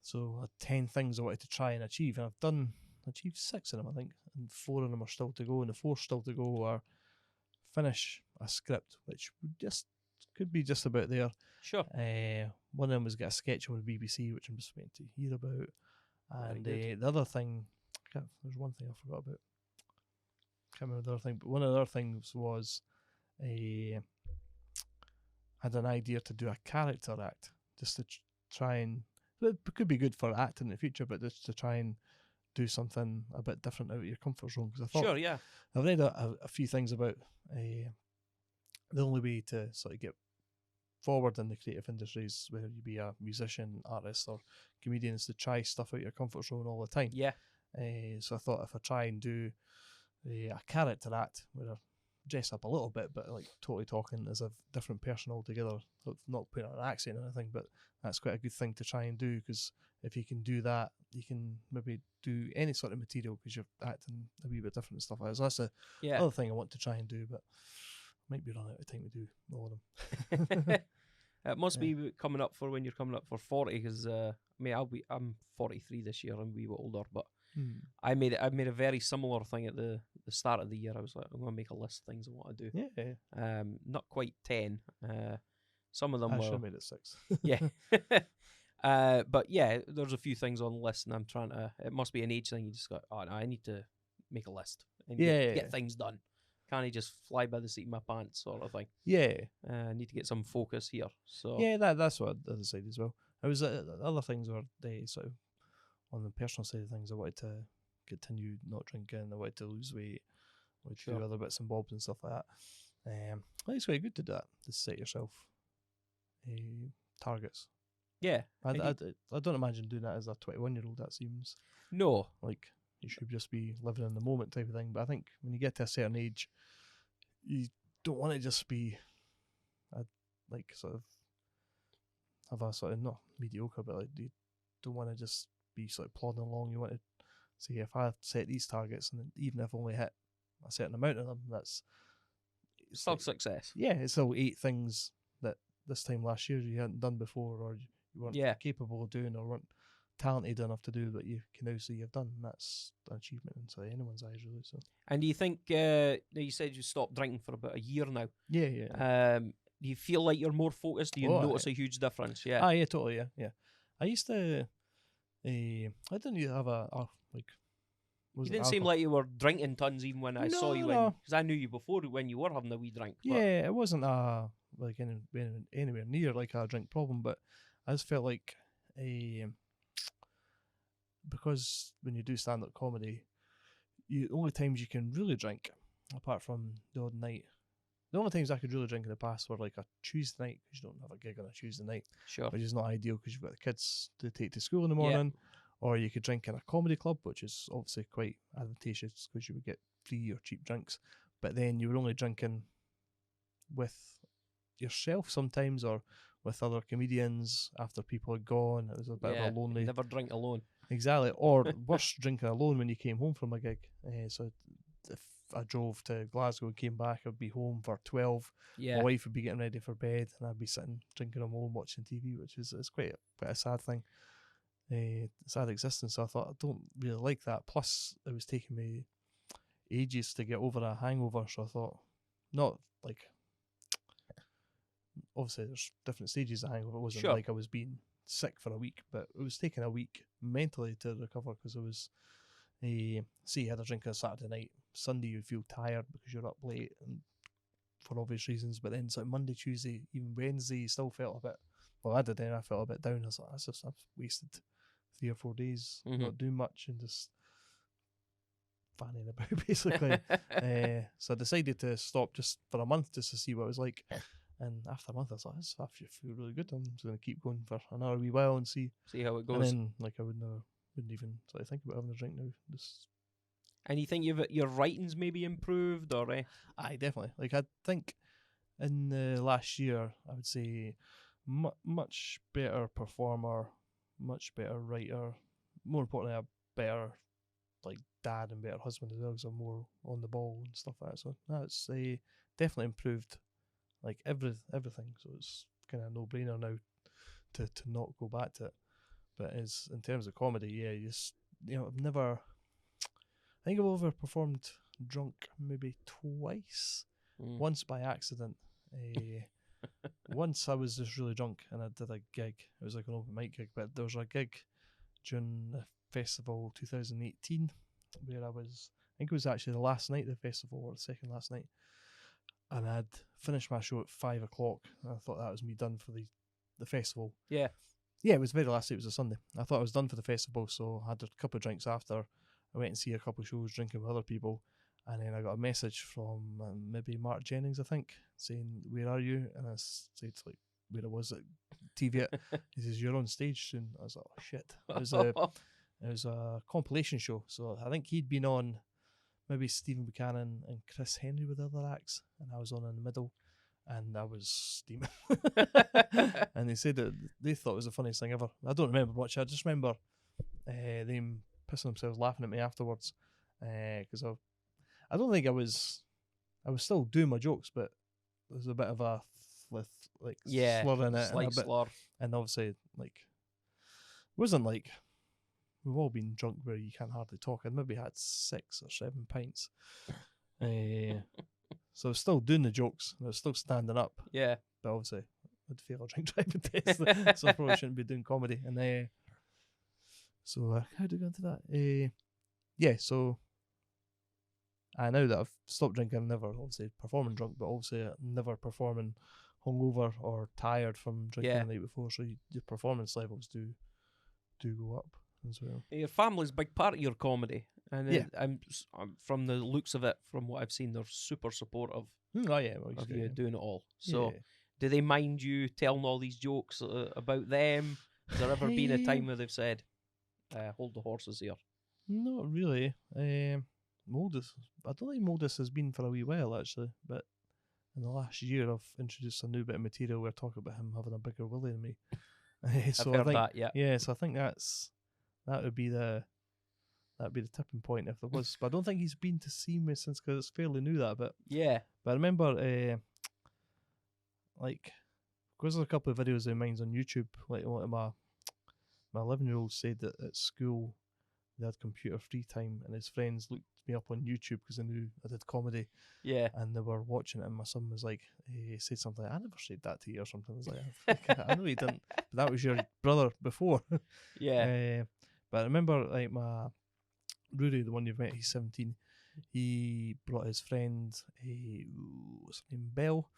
Speaker 2: So 10 things I wanted to try and achieve, and I've achieved 6 of them, I think, and 4 of them are still to go, and the 4 still to go are finish a script, which could be just about there.
Speaker 1: Sure.
Speaker 2: One of them was get a sketch on the BBC, which I'm just waiting to hear about. And the other thing, there's one thing I forgot about. Can't remember the other thing, but one of the other things was I had an idea to do a character act, just to try and, it could be good for acting in the future, but just to try and do something a bit different out of your comfort zone. Because I thought,
Speaker 1: sure, yeah,
Speaker 2: I've read a few things about the only way to sort of get forward in the creative industries, whether you be a musician, artist, or comedian, is to try stuff out your comfort zone all the time.
Speaker 1: Yeah.
Speaker 2: So I thought if I try and do a character act where I dress up a little bit, but like totally talking as a different person altogether, not putting on an accent or anything, but that's quite a good thing to try and do, because if you can do that, you can maybe do any sort of material because you're acting a wee bit different and stuff like that. So that's the other thing I want to try and do, but might be running out of time to do all of them.
Speaker 1: It must be coming up for when you're coming up for 40, because I'm 43 this year, I'm a wee bit older, but I made a very similar thing at the start of the year. I was like, I'm going to make a list of things I want to do.
Speaker 2: Yeah.
Speaker 1: Not quite 10. Some of them
Speaker 2: I should have made it 6.
Speaker 1: Yeah. But yeah, there's a few things on the list, and I'm trying to. It must be an age thing. You just go, oh no, I need to make a list and get things done. Can't I just fly by the seat of my pants, sort of thing?
Speaker 2: Yeah.
Speaker 1: I need to get some focus here. So
Speaker 2: yeah, that's what I decided as well. I was other things were sort of on the personal side of things. I wanted to continue not drinking. I wanted to lose weight. I wanted to do other bits and bobs and stuff like that. I think it's quite good to do that. To set yourself targets.
Speaker 1: Yeah,
Speaker 2: I don't imagine doing that as a 21-year-old. That seems like you should just be living in the moment type of thing. But I think when you get to a certain age, you don't want to just be sort of have a sort of not mediocre, but like you don't want to just be sort of plodding along. You want to say, if I set these targets, and even if I only hit a certain amount of them, that's
Speaker 1: still success.
Speaker 2: Yeah, it's still 8 things that this time last year you hadn't done before, or you weren't capable of doing, or weren't talented enough to do, but you can now say you've done. And that's an achievement in anyone's eyes, really. So. And
Speaker 1: do you think you said you stopped drinking for about a year now?
Speaker 2: Yeah.
Speaker 1: Do you feel like you're more focused? Do you notice a huge difference? Yeah.
Speaker 2: Yeah, totally. Yeah. I used to. I didn't have you
Speaker 1: didn't seem like you were drinking tons even when I saw you, because I knew you before when you were having a wee drink. But
Speaker 2: yeah, it wasn't anywhere near like a drink problem, but I just felt like because when you do stand-up comedy, the only times you can really drink, apart from the odd night, the only times I could really drink in the past were like a Tuesday night, because you don't have a gig on a Tuesday night, which is not ideal because you've got the kids to take to school in the morning. Or you could drink in a comedy club, which is obviously quite advantageous because you would get free or cheap drinks. But then you were only drinking with yourself sometimes, or with other comedians after people had gone. It was a bit of a lonely.
Speaker 1: Never drink alone.
Speaker 2: Exactly. Or worse, drinking alone when you came home from a gig. So I drove to Glasgow and came back, I'd be home for 12.
Speaker 1: Yeah.
Speaker 2: My wife would be getting ready for bed, and I'd be sitting drinking on my own, watching TV, which is it's quite a sad thing, sad existence. So I thought I don't really like that. Plus, it was taking me ages to get over a hangover. So I thought, not like, obviously there's different stages of hangover. It wasn't like I was being sick for a week, but it was taking a week mentally to recover, because it was, see, you had a drink on a Saturday night, Sunday you feel tired because you're up late and for obvious reasons, but then so Monday, Tuesday, even Wednesday, you still felt a bit, well I did then, I felt a bit down. I was like, I've wasted 3 or 4 days not doing much and just fanning about basically. So I decided to stop just for a month just to see what it was like. And after a month, I was like, this actually feel really good. I'm just going to keep going for another wee while and see
Speaker 1: how it goes.
Speaker 2: And then, like, I wouldn't even sort of think about having a drink now. Just.
Speaker 1: And you think your writing's maybe improved, or?
Speaker 2: Aye, definitely. Like, I think in the last year, I would say much better performer, much better writer. More importantly, a better like dad and better husband as well, because I'm more on the ball and stuff like that. So that's definitely improved. Like everything, so it's kind of a no-brainer now to not go back to it. But as in terms of comedy, yeah, I've never. I think I've overperformed drunk maybe twice. Once by accident. Once I was just really drunk and I did a gig. It was like an open mic gig, but there was a gig during the festival 2018 where I think it was actually the last night of the festival, or the second last night. And I'd finished my show at 5 o'clock. And I thought that was me done for the festival.
Speaker 1: Yeah.
Speaker 2: Yeah, it was the very last day. It was a Sunday. I thought I was done for the festival, so I had a couple of drinks after. I went and see a couple of shows, drinking with other people. And then I got a message from maybe Mark Jennings, I think, saying, "Where are you?" And I said, like, where I was at TV. He says, "You're on stage soon." I was like, "Oh, shit." It was a compilation show. So I think he'd been on, maybe Stephen Buchanan and Chris Henry with the other acts, and I was on in the middle, and I was steaming. And they said that they thought it was the funniest thing ever. I don't remember much. I just remember them pissing themselves laughing at me afterwards, because I don't think I was still doing my jokes, but there was a bit of a slur in it,
Speaker 1: slight slur,
Speaker 2: and obviously like it wasn't like. We've all been drunk where you can't hardly talk. I'd maybe had 6 or 7 pints. So I was still doing the jokes. I was still standing up.
Speaker 1: Yeah.
Speaker 2: But obviously, I'd fail a drink driving test. So I probably shouldn't be doing comedy. And so how do we go into that? Yeah, so now that I've stopped drinking, I'm never obviously performing drunk, but obviously never performing hungover or tired from drinking the night before. So your performance levels do go up as well.
Speaker 1: Your family's a big part of your comedy, and I'm from the looks of it, from what I've seen, they're super supportive of you doing it all. So, do they mind you telling all these jokes about them? Has there ever been a time where they've said, "Hold the horses here"?
Speaker 2: Not really. Moldus, I don't think Moldus has been for a wee while actually, but in the last year I've introduced a new bit of material where I talk about him having a bigger willy than me. So
Speaker 1: I've heard that, yeah.
Speaker 2: Yeah, so I think that would be the tipping point if there was. But I don't think he's been to see me since, because it's fairly new, that bit.
Speaker 1: Yeah.
Speaker 2: But I remember, like, because there's a couple of videos of mine on YouTube. Like, one of my 11-year-old said that at school they had computer free time, and his friends looked me up on YouTube because they knew I did comedy.
Speaker 1: Yeah.
Speaker 2: And they were watching it, and my son was like, he said something like, "I never said that to you," or something. I was like, I know you didn't, but that was your brother before.
Speaker 1: Yeah.
Speaker 2: But I remember, like, my Rudy, the one you've met, he's 17. He brought his friend, what's her name, Belle,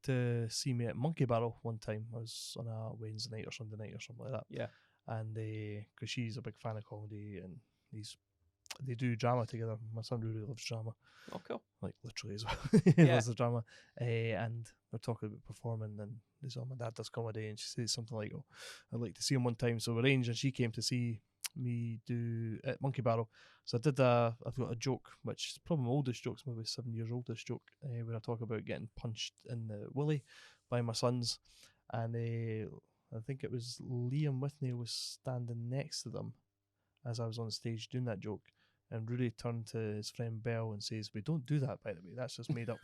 Speaker 2: to see me at Monkey Barrel one time. I was on a Wednesday night or Sunday night or something like that.
Speaker 1: Yeah.
Speaker 2: And because she's a big fan of comedy, and they do drama together. My son Rudy loves drama.
Speaker 1: Oh, cool.
Speaker 2: Like, literally as well. He loves the drama. And we're talking about performing, and they said, "Oh, my dad does comedy," and she said something like, "Oh, I'd like to see him one time." So we arranged, and she came to see me do at Monkey Barrel. So I've got a joke, which is probably my oldest joke, maybe 7 years oldest joke, where I talk about getting punched in the willy by my sons. And I think it was Liam Whitney was standing next to them as I was on stage doing that joke. And Rudy turned to his friend Bell and says, "We don't do that, by the way. That's just made up."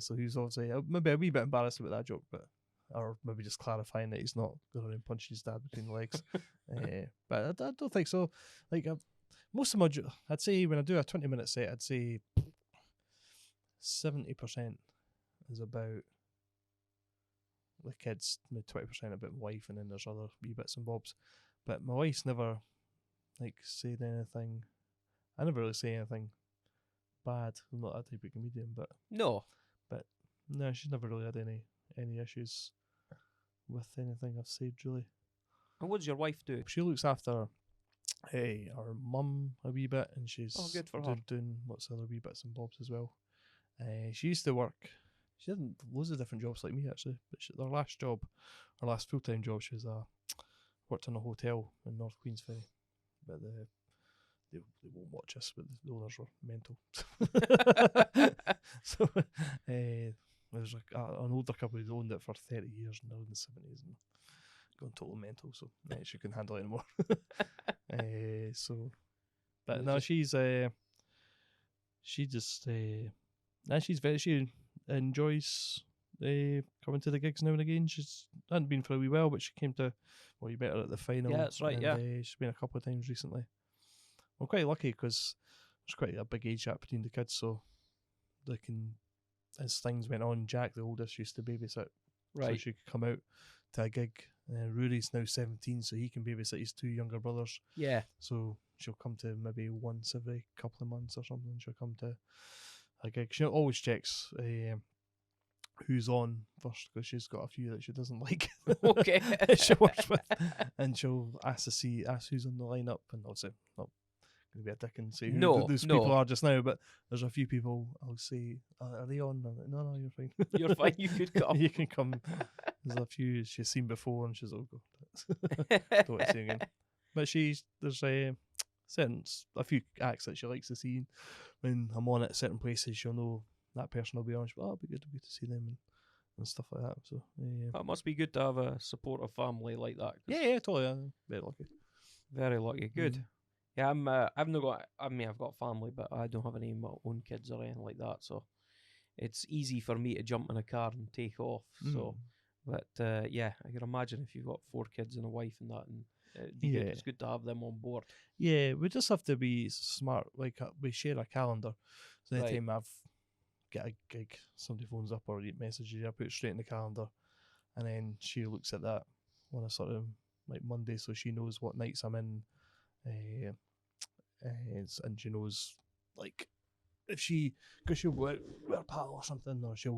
Speaker 2: So he was obviously maybe a wee bit embarrassed about that joke, or maybe just clarifying that he's not going around punching his dad between the legs. But I don't think so. Like most of my, I'd say when I do a 20-minute set, I'd say 70% is about the kids, maybe 20% about my wife, and then there's other wee bits and bobs. But my wife's never said anything. I never really say anything bad. I'm not that type of comedian, but
Speaker 1: no,
Speaker 2: she's never really had any issues with anything I've said, really.
Speaker 1: And what does your wife do?
Speaker 2: She looks after our mum a wee bit, and she's
Speaker 1: good for her.
Speaker 2: Doing lots of other wee bits and bobs as well. She used to work. She had loads of different jobs like me, actually. But her last full-time job, she was worked in a hotel in North Queensferry. But they won't watch us, but the owners were mental. So there was an older couple who owned it for 30 years, and they're in the 70s and gone total mental, so she couldn't handle it anymore. But no, she enjoys coming to the gigs now and again. She's hadn't been for a wee while, but she came to You Better at the final.
Speaker 1: Yeah, that's right.
Speaker 2: And, she's been a couple of times recently. I'm quite lucky because there's quite a big age gap between the kids, so they can, as things went on, Jack, the oldest, used to babysit,
Speaker 1: right?
Speaker 2: So she could come out to a gig. Rudy's now 17, so he can babysit his two younger brothers.
Speaker 1: Yeah.
Speaker 2: So she'll come to maybe once every couple of months or something. She'll come to a gig. She always checks who's on first, because she's got a few that she doesn't like.
Speaker 1: Okay.
Speaker 2: She works with, and she'll ask who's on the lineup, and obviously not going to be a dick and say who those people are just now, but there's a few people I'll say, are they on? I'm like, no, you're fine.
Speaker 1: You're fine. You could come.
Speaker 2: You can come. There's a few she's seen before, and she's like, oh god, don't want to see again. But there's a few acts that she likes to see. When I'm on at certain places, she'll know that person will be on. She'll be, it'll be good to see them and stuff like that. So
Speaker 1: that must be good to have a supportive family like that.
Speaker 2: Yeah, totally. I'm very lucky.
Speaker 1: Very lucky. Good. Yeah, I've got family, but I don't have any of my own kids or anything like that. So it's easy for me to jump in a car and take off. So, but yeah, I can imagine if you've got 4 kids and a wife and that, and it'd be good. It's good to have them on board. Yeah,
Speaker 2: we just have to be smart. Like we share a calendar, so anytime I've get a gig, somebody phones up or messages you, I put it straight in the calendar, and then she looks at that on a sort of like Monday, so she knows what nights I'm in. And she knows, like, if because she'll work with her pal or something, or she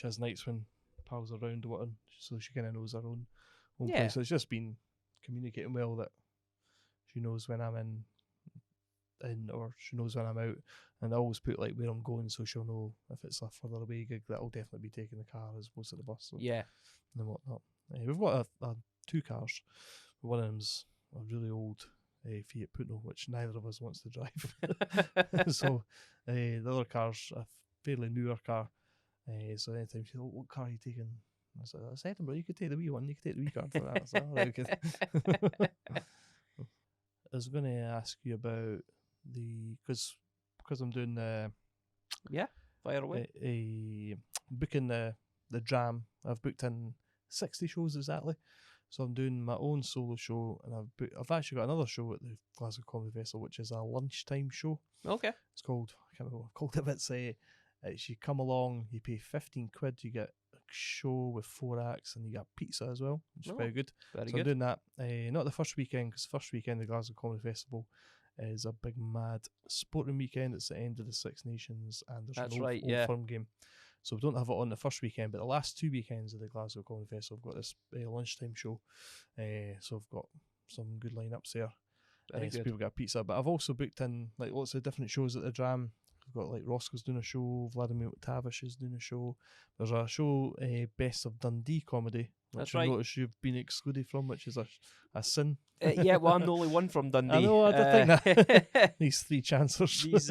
Speaker 2: has nights when pals are around or whatever, so she kind of knows her own place. So it's just been communicating well, that she knows when I'm in, or she knows when I'm out, and I always put like where I'm going, so she'll know if it's a further away gig that I'll definitely be taking the car as opposed to the bus. So, and whatnot. We've got 2 cars. One of them's a really old Fiat Punto, which neither of us wants to drive. So the other car's a fairly newer car. So anytime she's like, what car are you taking? I said, it's Edinburgh. You could take the wee one. You could take the wee car for that. I said, all right, okay. I was going to ask you about because I'm doing
Speaker 1: fire away.
Speaker 2: Booking the Dram. I've booked in 60 shows exactly. So I'm doing my own solo show, and I've actually got another show at the Glasgow Comedy Festival, which is a lunchtime show.
Speaker 1: Okay.
Speaker 2: It's called, I can't remember what I've called it, but it's you come along, you pay £15, you get a show with 4 acts, and you get pizza as well, which is very good.
Speaker 1: Very
Speaker 2: good. I'm doing that, not the first weekend, because the first weekend of the Glasgow Comedy Festival is a big mad sporting weekend. It's the end of the Six Nations, and there's an old firm game. So we don't have it on the first weekend, but the last 2 weekends of the Glasgow Comedy Festival, I've got this lunchtime show. So I've got some good lineups there. So people get pizza. But I've also booked in like lots of different shows at the Dram. I've got like Roscoe's doing a show, Vladimir McTavish is doing a show. There's a show, Best of Dundee Comedy, which I noticed you've been excluded from, which is a sin.
Speaker 1: Well, I'm the only one from Dundee.
Speaker 2: I know, I don't think that. These 3 chancellors.
Speaker 1: These,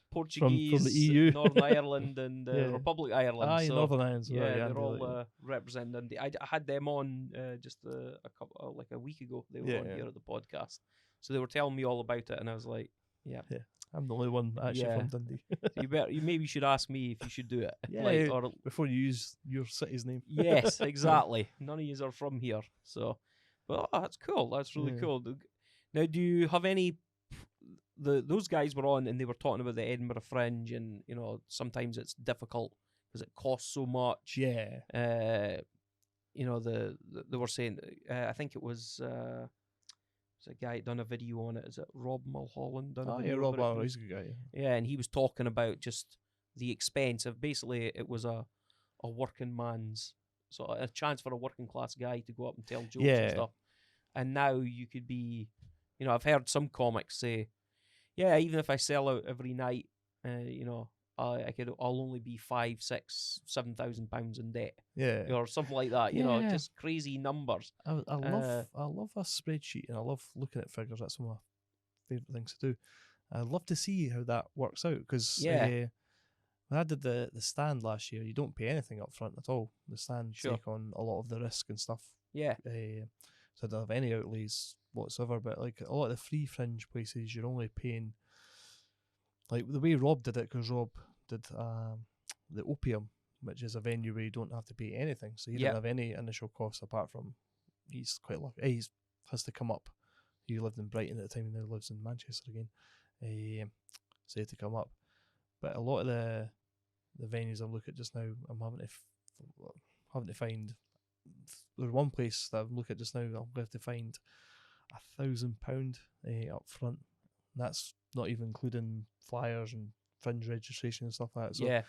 Speaker 1: Portuguese,
Speaker 2: from the EU.
Speaker 1: Northern Ireland and Republic of Ireland.
Speaker 2: So, Northern Ireland.
Speaker 1: They're all representing Dundee. I had them on just a week ago. They were on here at the podcast. So they were telling me all about it, and I was like, yeah.
Speaker 2: I'm the only one actually from Dundee.
Speaker 1: You maybe should ask me if you should do it.
Speaker 2: Yeah, or before you use your city's name.
Speaker 1: Yes, exactly. None of you are from here, so. But that's cool. That's really cool. Now, do you have any? Those guys were on, and they were talking about the Edinburgh Fringe, and sometimes it's difficult because it costs so much.
Speaker 2: Yeah.
Speaker 1: They were saying. I think it was. There's a guy done a video on it. Is it Rob Mulholland done a video?
Speaker 2: Yeah, Rob Mulholland, he's a good guy.
Speaker 1: Yeah, and he was talking about just the expense of basically it was a working man's, so a chance for a working class guy to go up and tell jokes and stuff. And now you could be, I've heard some comics say, yeah, even if I sell out every night, I'll only be £5,000, £6,000, £7,000 in debt, or something like that. Just crazy numbers.
Speaker 2: I love a spreadsheet, and I love looking at figures. That's one of my favorite things to do. I love to see how that works out because when I did the stand last year, you don't pay anything up front at all. The stand take on a lot of the risk and stuff.
Speaker 1: Yeah.
Speaker 2: So I don't have any outlays whatsoever. But like a lot of the free fringe places, you're only paying. Like the way Rob did it, because Rob did the Opium, which is a venue where you don't have to pay anything. So he didn't have any initial costs apart from he's quite lucky. He has to come up. He lived in Brighton at the time and now lives in Manchester again. So he had to come up. But a lot of the venues I look at just now, I'm having to find. There's one place that I'm looking at just now. I'm going to have to find £1,000 up front. And that's not even including flyers and fringe registration and stuff like that. So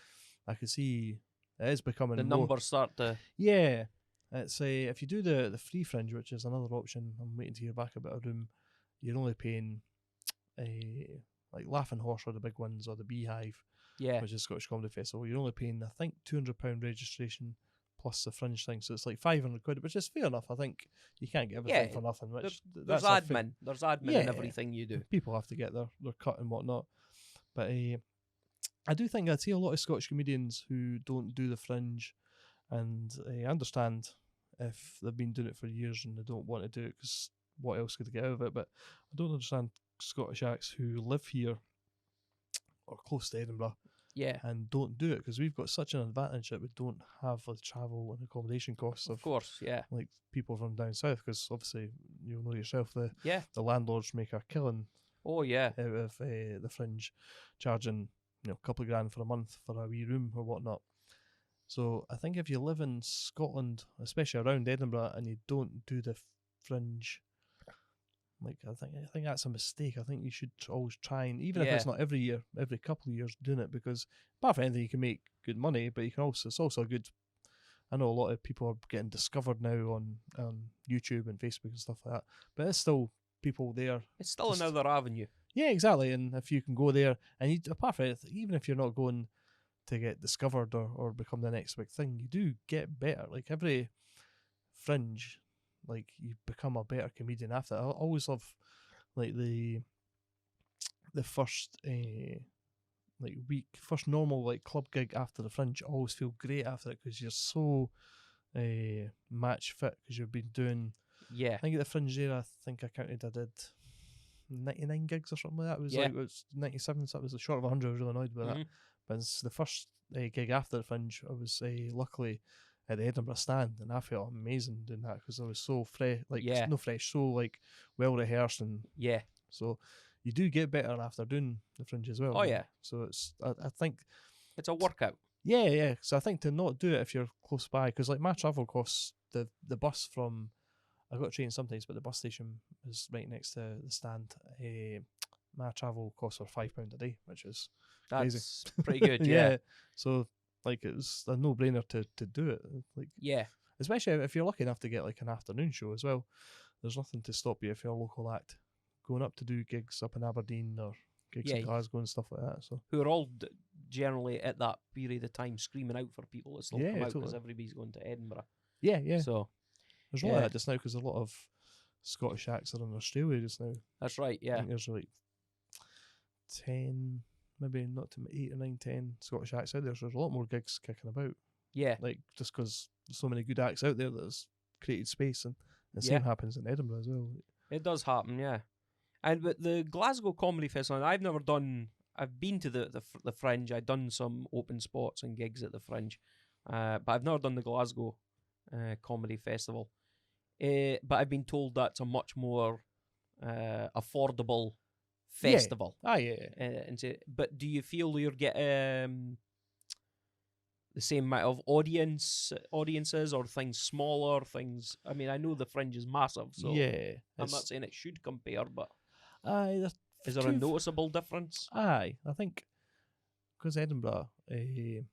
Speaker 2: I could see it is becoming
Speaker 1: the numbers start to.
Speaker 2: Yeah, it's if you do the free fringe, which is another option. I'm waiting to hear back about a room. You're only paying like Laughing Horse or the big ones or the Beehive, which is Scottish Comedy Festival. You're only paying I think £200 registration plus the fringe thing, so it's like £500, which is fair enough. I think you can't get everything for nothing. Which
Speaker 1: there's admin, there's admin in everything you do.
Speaker 2: People have to get their cut and whatnot. But I do think I'd see a lot of Scottish comedians who don't do the fringe, and I understand if they've been doing it for years and they don't want to do it because what else could they get out of it? But I don't understand Scottish acts who live here or close to Edinburgh and don't do it, because we've got such an advantage that we don't have the travel and accommodation costs of course, like people from down south, because obviously you'll know yourself the landlords make a killing out of the fringe, charging a couple of grand for a month for a wee room or whatnot. So I think if you live in Scotland, especially around Edinburgh, and you don't do the fringe, like I think that's a mistake. I think you should always try, and even if it's not every year, every couple of years doing it, because apart from anything you can make good money, but you can also, it's also a good. I know a lot of people are getting discovered now on YouTube and Facebook and stuff like that, but it's still people there.
Speaker 1: It's still another avenue.
Speaker 2: Yeah, exactly. And if you can go there, and you, apart from it, even if you're not going to get discovered or become the next big thing, you do get better. Like every fringe, like you become a better comedian after. I always love like the first like week, first normal like club gig after the fringe. I always feel great after it because you're so match fit, because you've been doing. I think at the fringe there, I think I counted, I did 99 gigs or something like that. It was like, it was 97, so it was short of 100. I was really annoyed with that. But it's the first gig after the fringe, I was luckily at the Edinburgh stand, and I felt amazing doing that because I was so fresh, like no fresh, so like well rehearsed, and so you do get better after doing the fringe as well. So it's I think
Speaker 1: it's a workout.
Speaker 2: So I think to not do it if you're close by, because like my travel costs, the bus from, I got a train sometimes, but the bus station is right next to the stand. My travel costs are £5 a day, which is crazy.
Speaker 1: That's pretty good.
Speaker 2: So like it's a no-brainer to do it. Like especially if you're lucky enough to get like an afternoon show as well. There's nothing to stop you if you're a local act going up to do gigs up in Aberdeen or gigs in Glasgow and stuff like that. So
Speaker 1: who are all generally at that period of time screaming out for people to still come out because everybody's going to Edinburgh. So
Speaker 2: there's a lot of that just now because a lot of Scottish acts are in Australia just now.
Speaker 1: That's right.
Speaker 2: I think there's like 10, maybe not to 8 or 9, 10 Scottish acts out there. So there's a lot more gigs kicking about. Like just because there's so many good acts out there that's created space, and the same happens in Edinburgh as well.
Speaker 1: It does happen, And but the Glasgow Comedy Festival, I've never done. I've been to the Fringe. I've done some open spots and gigs at the Fringe, but I've never done the Glasgow Comedy Festival. But I've been told that's a much more affordable festival. But do you feel you're getting the same amount of audiences, or things smaller? Things. I mean, I know the Fringe is massive, so I'm not saying it should compare, but is there a noticeable difference?
Speaker 2: I think because Edinburgh, I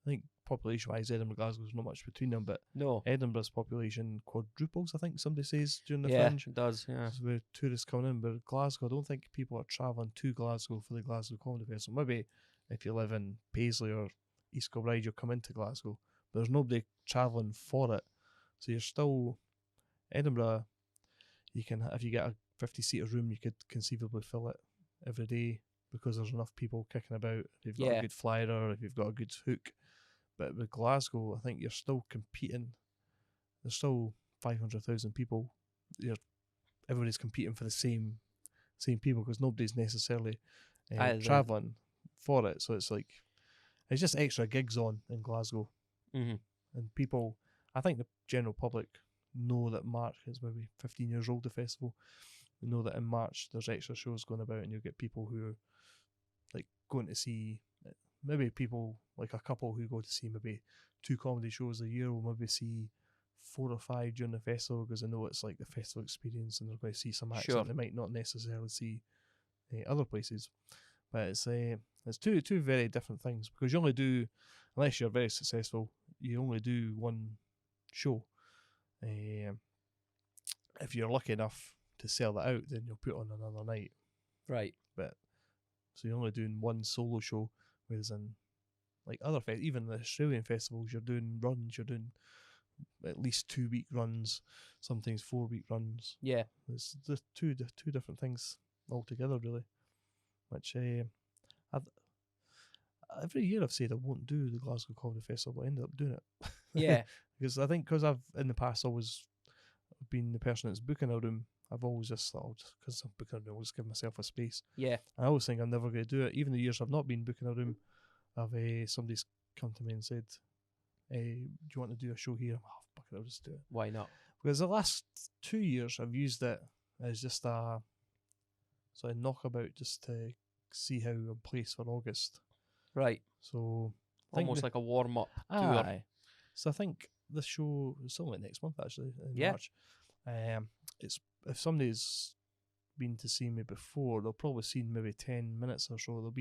Speaker 2: think population-wise, Edinburgh, Glasgow's not much between them, but
Speaker 1: no,
Speaker 2: Edinburgh's population quadruples, I think somebody says, during the
Speaker 1: Fringe.
Speaker 2: Fringe.
Speaker 1: It does, yeah.
Speaker 2: So with tourists coming in, but Glasgow, I don't think people are travelling to Glasgow for the Glasgow Comedy Festival. Maybe if you live in Paisley or East Kilbride, you'll come into Glasgow, but there's nobody travelling for it. So you're still Edinburgh. You can, if you get a 50-seater room, you could conceivably fill it every day because there's enough people kicking about. If you've got a good flyer, if you've got a good hook. But with Glasgow, I think you're still competing. There's still 500,000 people. Everybody's competing for the same people because nobody's necessarily travelling for it. So it's like it's just extra gigs on in Glasgow, and people. I think the general public know that March is maybe 15 years old. The festival, they know that in March there's extra shows going about, and you'll get people who are like going to see. Maybe people, like a couple who go to see maybe 2 comedy shows a year, will maybe see 4 or 5 during the festival because they know it's like the festival experience and they're going to see some acts that they might not necessarily see other places. But it's two very different things because you only do, unless you're very successful, you only do one show. If you're lucky enough to sell that out, then you'll put on another night.
Speaker 1: Right.
Speaker 2: But so you're only doing one solo show. Whereas in like other even the Australian festivals, you're doing runs, you're doing at least 2-week runs, sometimes 4-week runs.
Speaker 1: Yeah,
Speaker 2: it's the two different things altogether, really. Which every year I've said I won't do the Glasgow Comedy Festival, but I ended up doing it.
Speaker 1: Yeah,
Speaker 2: because I think I've in the past always been the person that's booking a room. I've always just thought, because I'm booking a room, I'll just give myself a space.
Speaker 1: Yeah.
Speaker 2: I always think I'm never going to do it. Even the years I've not been booking a room, somebody's come to me and said, do you want to do a show here? Fuck it, I'll just do it.
Speaker 1: Why not?
Speaker 2: Because the last 2 years I've used it as just a sort of knockabout just to see how I'm placed for August.
Speaker 1: Right.
Speaker 2: So
Speaker 1: almost like a warm-up
Speaker 2: tour. So I think the show is something like next month, actually, in March. It's if somebody's been to see me before, they'll probably seen maybe 10 minutes or so.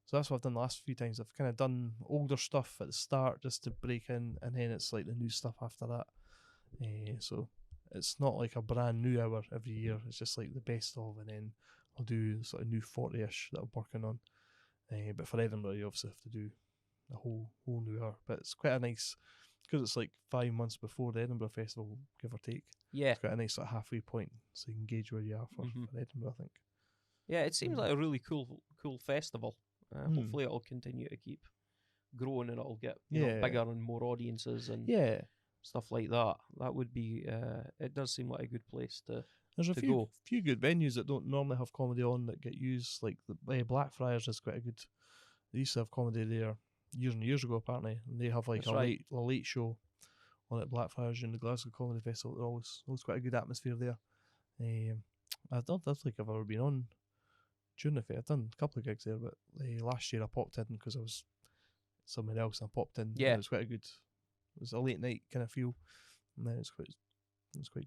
Speaker 2: So that's what I've done the last few times. I've kind of done older stuff at the start just to break in, and then it's like the new stuff after that. So it's not like a brand new hour every year. It's just like the best of, and then I'll do sort of new 40-ish that I'm working on. But for Edinburgh, you obviously have to do a whole new hour. But it's quite a nice, because it's like 5 months before the Edinburgh Festival, give or take.
Speaker 1: Yeah.
Speaker 2: It's got a nice sort of halfway point, so you can gauge where you are for Edinburgh, I think.
Speaker 1: Yeah, it seems like a really cool festival. Hopefully it'll continue to keep growing and it'll get bigger and more audiences and stuff like that. That would be, it does seem like a good place to
Speaker 2: There's a
Speaker 1: go.
Speaker 2: few good venues that don't normally have comedy on that get used, like the Blackfriars is quite a good, they used to have comedy there years and years ago apparently, and they have like a late show on at Blackfriars in the Glasgow Comedy Festival. They're always quite a good atmosphere there. I don't think I've ever been on during the fair. I've done a couple of gigs there, but last year I popped in because I was somewhere else and I popped in.
Speaker 1: Yeah.
Speaker 2: It was quite a good, it was a late night kind of feel, and then it's quite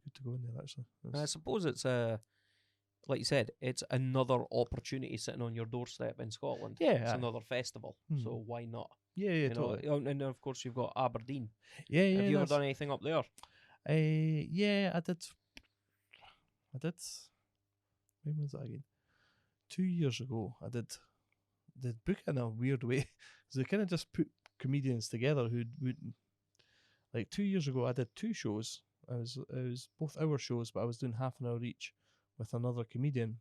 Speaker 2: good to go in there actually.
Speaker 1: I suppose it's like you said, it's another opportunity sitting on your doorstep in Scotland.
Speaker 2: Yeah.
Speaker 1: It's another festival, so why not?
Speaker 2: Yeah, totally.
Speaker 1: And then of course you've got Aberdeen.
Speaker 2: Yeah.
Speaker 1: Have you ever done anything up there?
Speaker 2: Yeah, I did. When was that again? 2 years ago, I did book in a weird way. So they kind of just put comedians together who wouldn't. Like 2 years ago, I did 2 shows. It was both hour shows, but I was doing half an hour each with another comedian.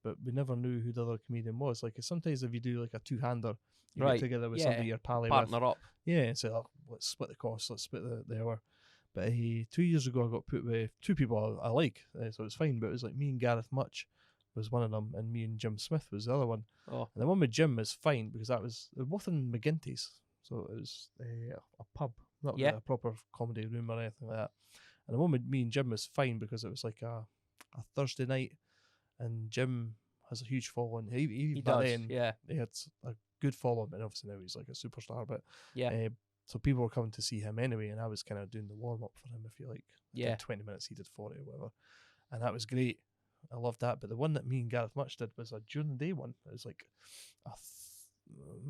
Speaker 2: But we never knew who the other comedian was. Like sometimes if you do like a 2-hander, you get together with somebody you're pally with.
Speaker 1: Partner up.
Speaker 2: Yeah, and say, let's split the cost, let's split the hour. But 2 years ago, I got put with two people I like, so it was fine. But it was like me and Gareth Much was one of them, and me and Jim Smith was the other one.
Speaker 1: Oh.
Speaker 2: And the one with Jim is fine because they're both in McGinty's, so it was a pub, not a proper comedy room or anything like that. And the one with me and Jim was fine because it was like a Thursday night, and Jim has a huge following. He
Speaker 1: does,
Speaker 2: then,
Speaker 1: yeah.
Speaker 2: He had a good following, and obviously now he's like a superstar. But
Speaker 1: yeah.
Speaker 2: So people were coming to see him anyway, and I was kind of doing the warm up for him, if you like.
Speaker 1: Yeah.
Speaker 2: 20 minutes, he did 40 or whatever, and that was great. I loved that. But the one that me and Gareth Much did was a during the day one. It was like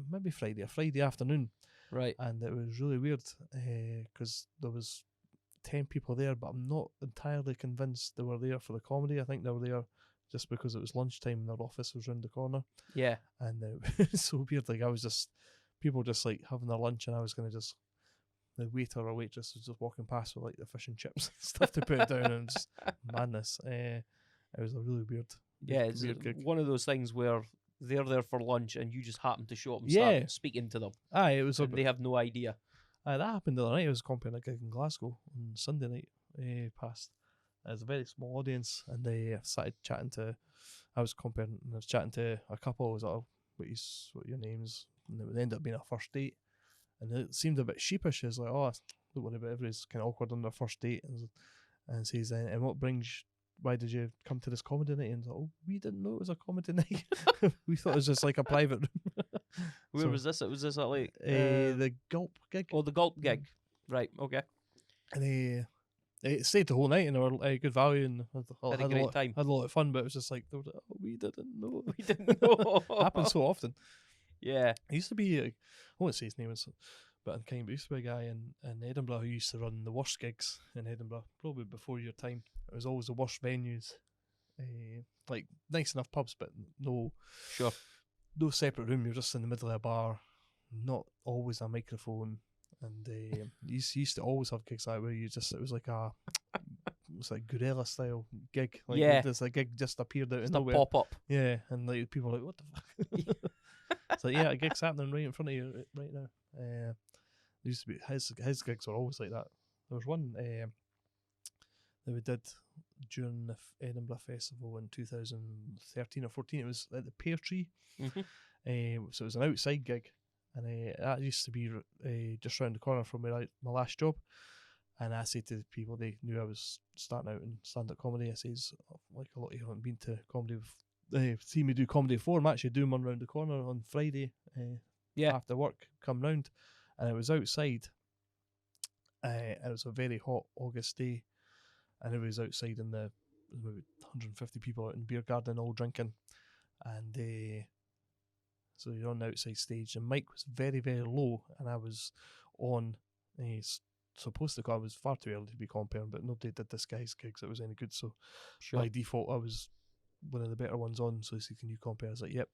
Speaker 2: maybe a Friday afternoon.
Speaker 1: Right.
Speaker 2: And it was really weird because there was 10 people there, but I'm not entirely convinced they were there for the comedy. I think they were there just because it was lunchtime and their office was round the corner.
Speaker 1: Yeah.
Speaker 2: And it was so weird. Like people just like having their lunch, and I was going to just, the waiter or waitress was just walking past with like the fish and chips and stuff to put it down, and just madness. It was a really weird.
Speaker 1: Yeah, it's
Speaker 2: weird gig.
Speaker 1: One of those things where they're there for lunch and you just happen to show up and start speaking to them.
Speaker 2: It was.
Speaker 1: They have no idea.
Speaker 2: That happened the other night. I was comparing a gig in Glasgow on Sunday night past. It was a very small audience, and they started chatting to. I was chatting to a couple. I was like, what your names? And it would end up being a first date, and it seemed a bit sheepish. It's like, don't worry about it. Everybody's kind of awkward on their first date, and says, and what brings? Why did you come to this comedy night? And I was like, we didn't know it was a comedy night. We thought it was just like a private room.
Speaker 1: Where was this? Was this at like
Speaker 2: the Gulp gig?
Speaker 1: Oh, the Gulp gig. Right. Okay.
Speaker 2: And they stayed the whole night, and they were good value, and
Speaker 1: had a great time.
Speaker 2: Had a lot of fun. But it was just like, we didn't know.
Speaker 1: We didn't know.
Speaker 2: Happens so often.
Speaker 1: Yeah.
Speaker 2: He used to be. I won't say his name, but he used to be a guy in Edinburgh who used to run the worst gigs in Edinburgh, probably before your time. It was always the worst venues, like nice enough pubs, but no separate room. You're just in the middle of a bar, not always a microphone, and he used to always have gigs like where it was like guerrilla style gig. Like there's a gig just appeared out of nowhere.
Speaker 1: Pop up.
Speaker 2: Yeah, and like people were like, what the fuck? So a gig's happening right in front of you right now. There used to be his gigs were always like that. There was one that we did during the Edinburgh Festival in 2013 or 14. It was at the Pear Tree.
Speaker 1: Mm-hmm.
Speaker 2: So it was an outside gig, and that used to be just round the corner from my last job. And I said to the people, they knew I was starting out in stand-up comedy. I says, like a lot of you haven't been to comedy, see me do comedy before. I'm actually doing one round the corner on Friday after work, come round. And it was outside, and it was a very hot August day, and it was outside in there was maybe 150 people out in beer garden all drinking, and so you're on the outside stage. The mic was very, very low, and I was on. Supposed to go. I was far too early to be comparing, but nobody did this guy's gigs that was any good. So by default, I was one of the better ones on. So he said, "Can you compare?" I was like, "Yep."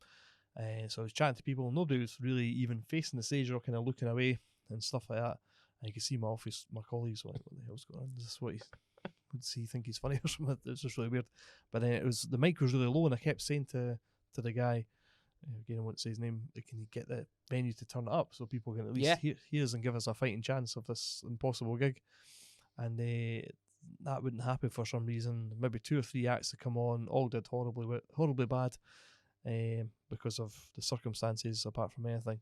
Speaker 2: So I was chatting to people. Nobody was really even facing the stage or kind of looking away and stuff like that. And you could see my colleagues were like, "What the hell's going on? Is this what would he think he's funny or something?" It was just really weird. But then the mic was really low, and I kept saying to the guy, again, I won't say his name, can you get the venue to turn it up so people can at least hear us and give us a fighting chance of this impossible gig? And that wouldn't happen for some reason. Maybe 2 or 3 acts to come on, all did horribly bad because of the circumstances apart from anything.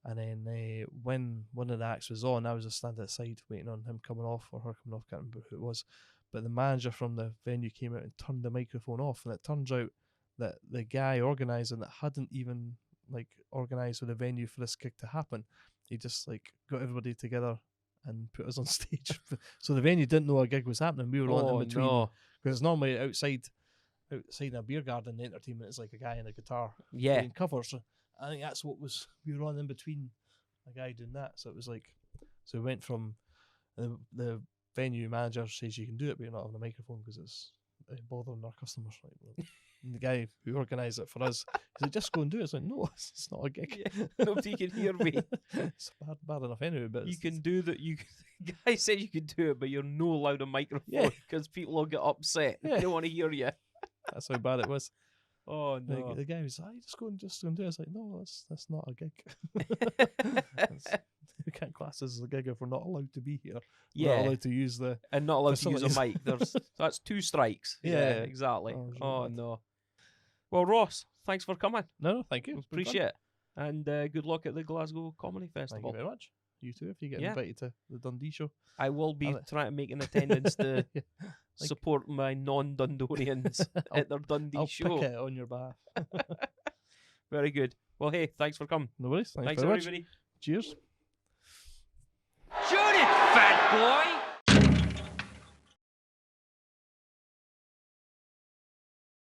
Speaker 2: And then when one of the acts was on, I was just standing outside waiting on him coming off or her coming off, can't remember who it was. But the manager from the venue came out and turned the microphone off, and it turns out that the guy organising that hadn't even organised with the venue for this gig to happen. He just got everybody together and put us on stage. So the venue didn't know a gig was happening. We were on in between because it's normally outside in a beer garden. The entertainment is like a guy and a guitar playing covers. So I think that's what we were on in between a guy doing that. So it was so we went from the venue manager says you can do it, but you're not having a microphone because it's bothering our customers. And the guy who organised it for us, he said, "Just go and do it." It's like, no, it's not a gig.
Speaker 1: Yeah, nobody can hear me.
Speaker 2: It's bad enough anyway. But
Speaker 1: you can do that. The guy said you could do it, but you're no allowed a microphone because people will get upset. They don't want to hear you.
Speaker 2: That's how bad it was.
Speaker 1: Oh no!
Speaker 2: The guy was, just go and do it. It's like, no, that's not a gig. we can't class this as a gig if we're not allowed to be here.
Speaker 1: Yeah.
Speaker 2: We're not allowed to use the
Speaker 1: and not allowed to use a
Speaker 2: facilities.
Speaker 1: mic. That's 2 strikes.
Speaker 2: Yeah.
Speaker 1: Exactly.
Speaker 2: Oh,
Speaker 1: no. Well, Ross, thanks for coming.
Speaker 2: No, thank you. It's been fun.
Speaker 1: Appreciate it. And good luck at the Glasgow Comedy
Speaker 2: Thank
Speaker 1: Festival.
Speaker 2: you very much. You too, if you get invited to the Dundee show.
Speaker 1: I will be trying to make an attendance to support my non-Dundonians at their Dundee show.
Speaker 2: I'll pick it on your behalf.
Speaker 1: Very good. Well, hey, thanks for coming.
Speaker 2: No worries. Thanks
Speaker 1: Thanks
Speaker 2: very
Speaker 1: everybody.
Speaker 2: Much. Cheers.
Speaker 1: Shoot it, fat boy!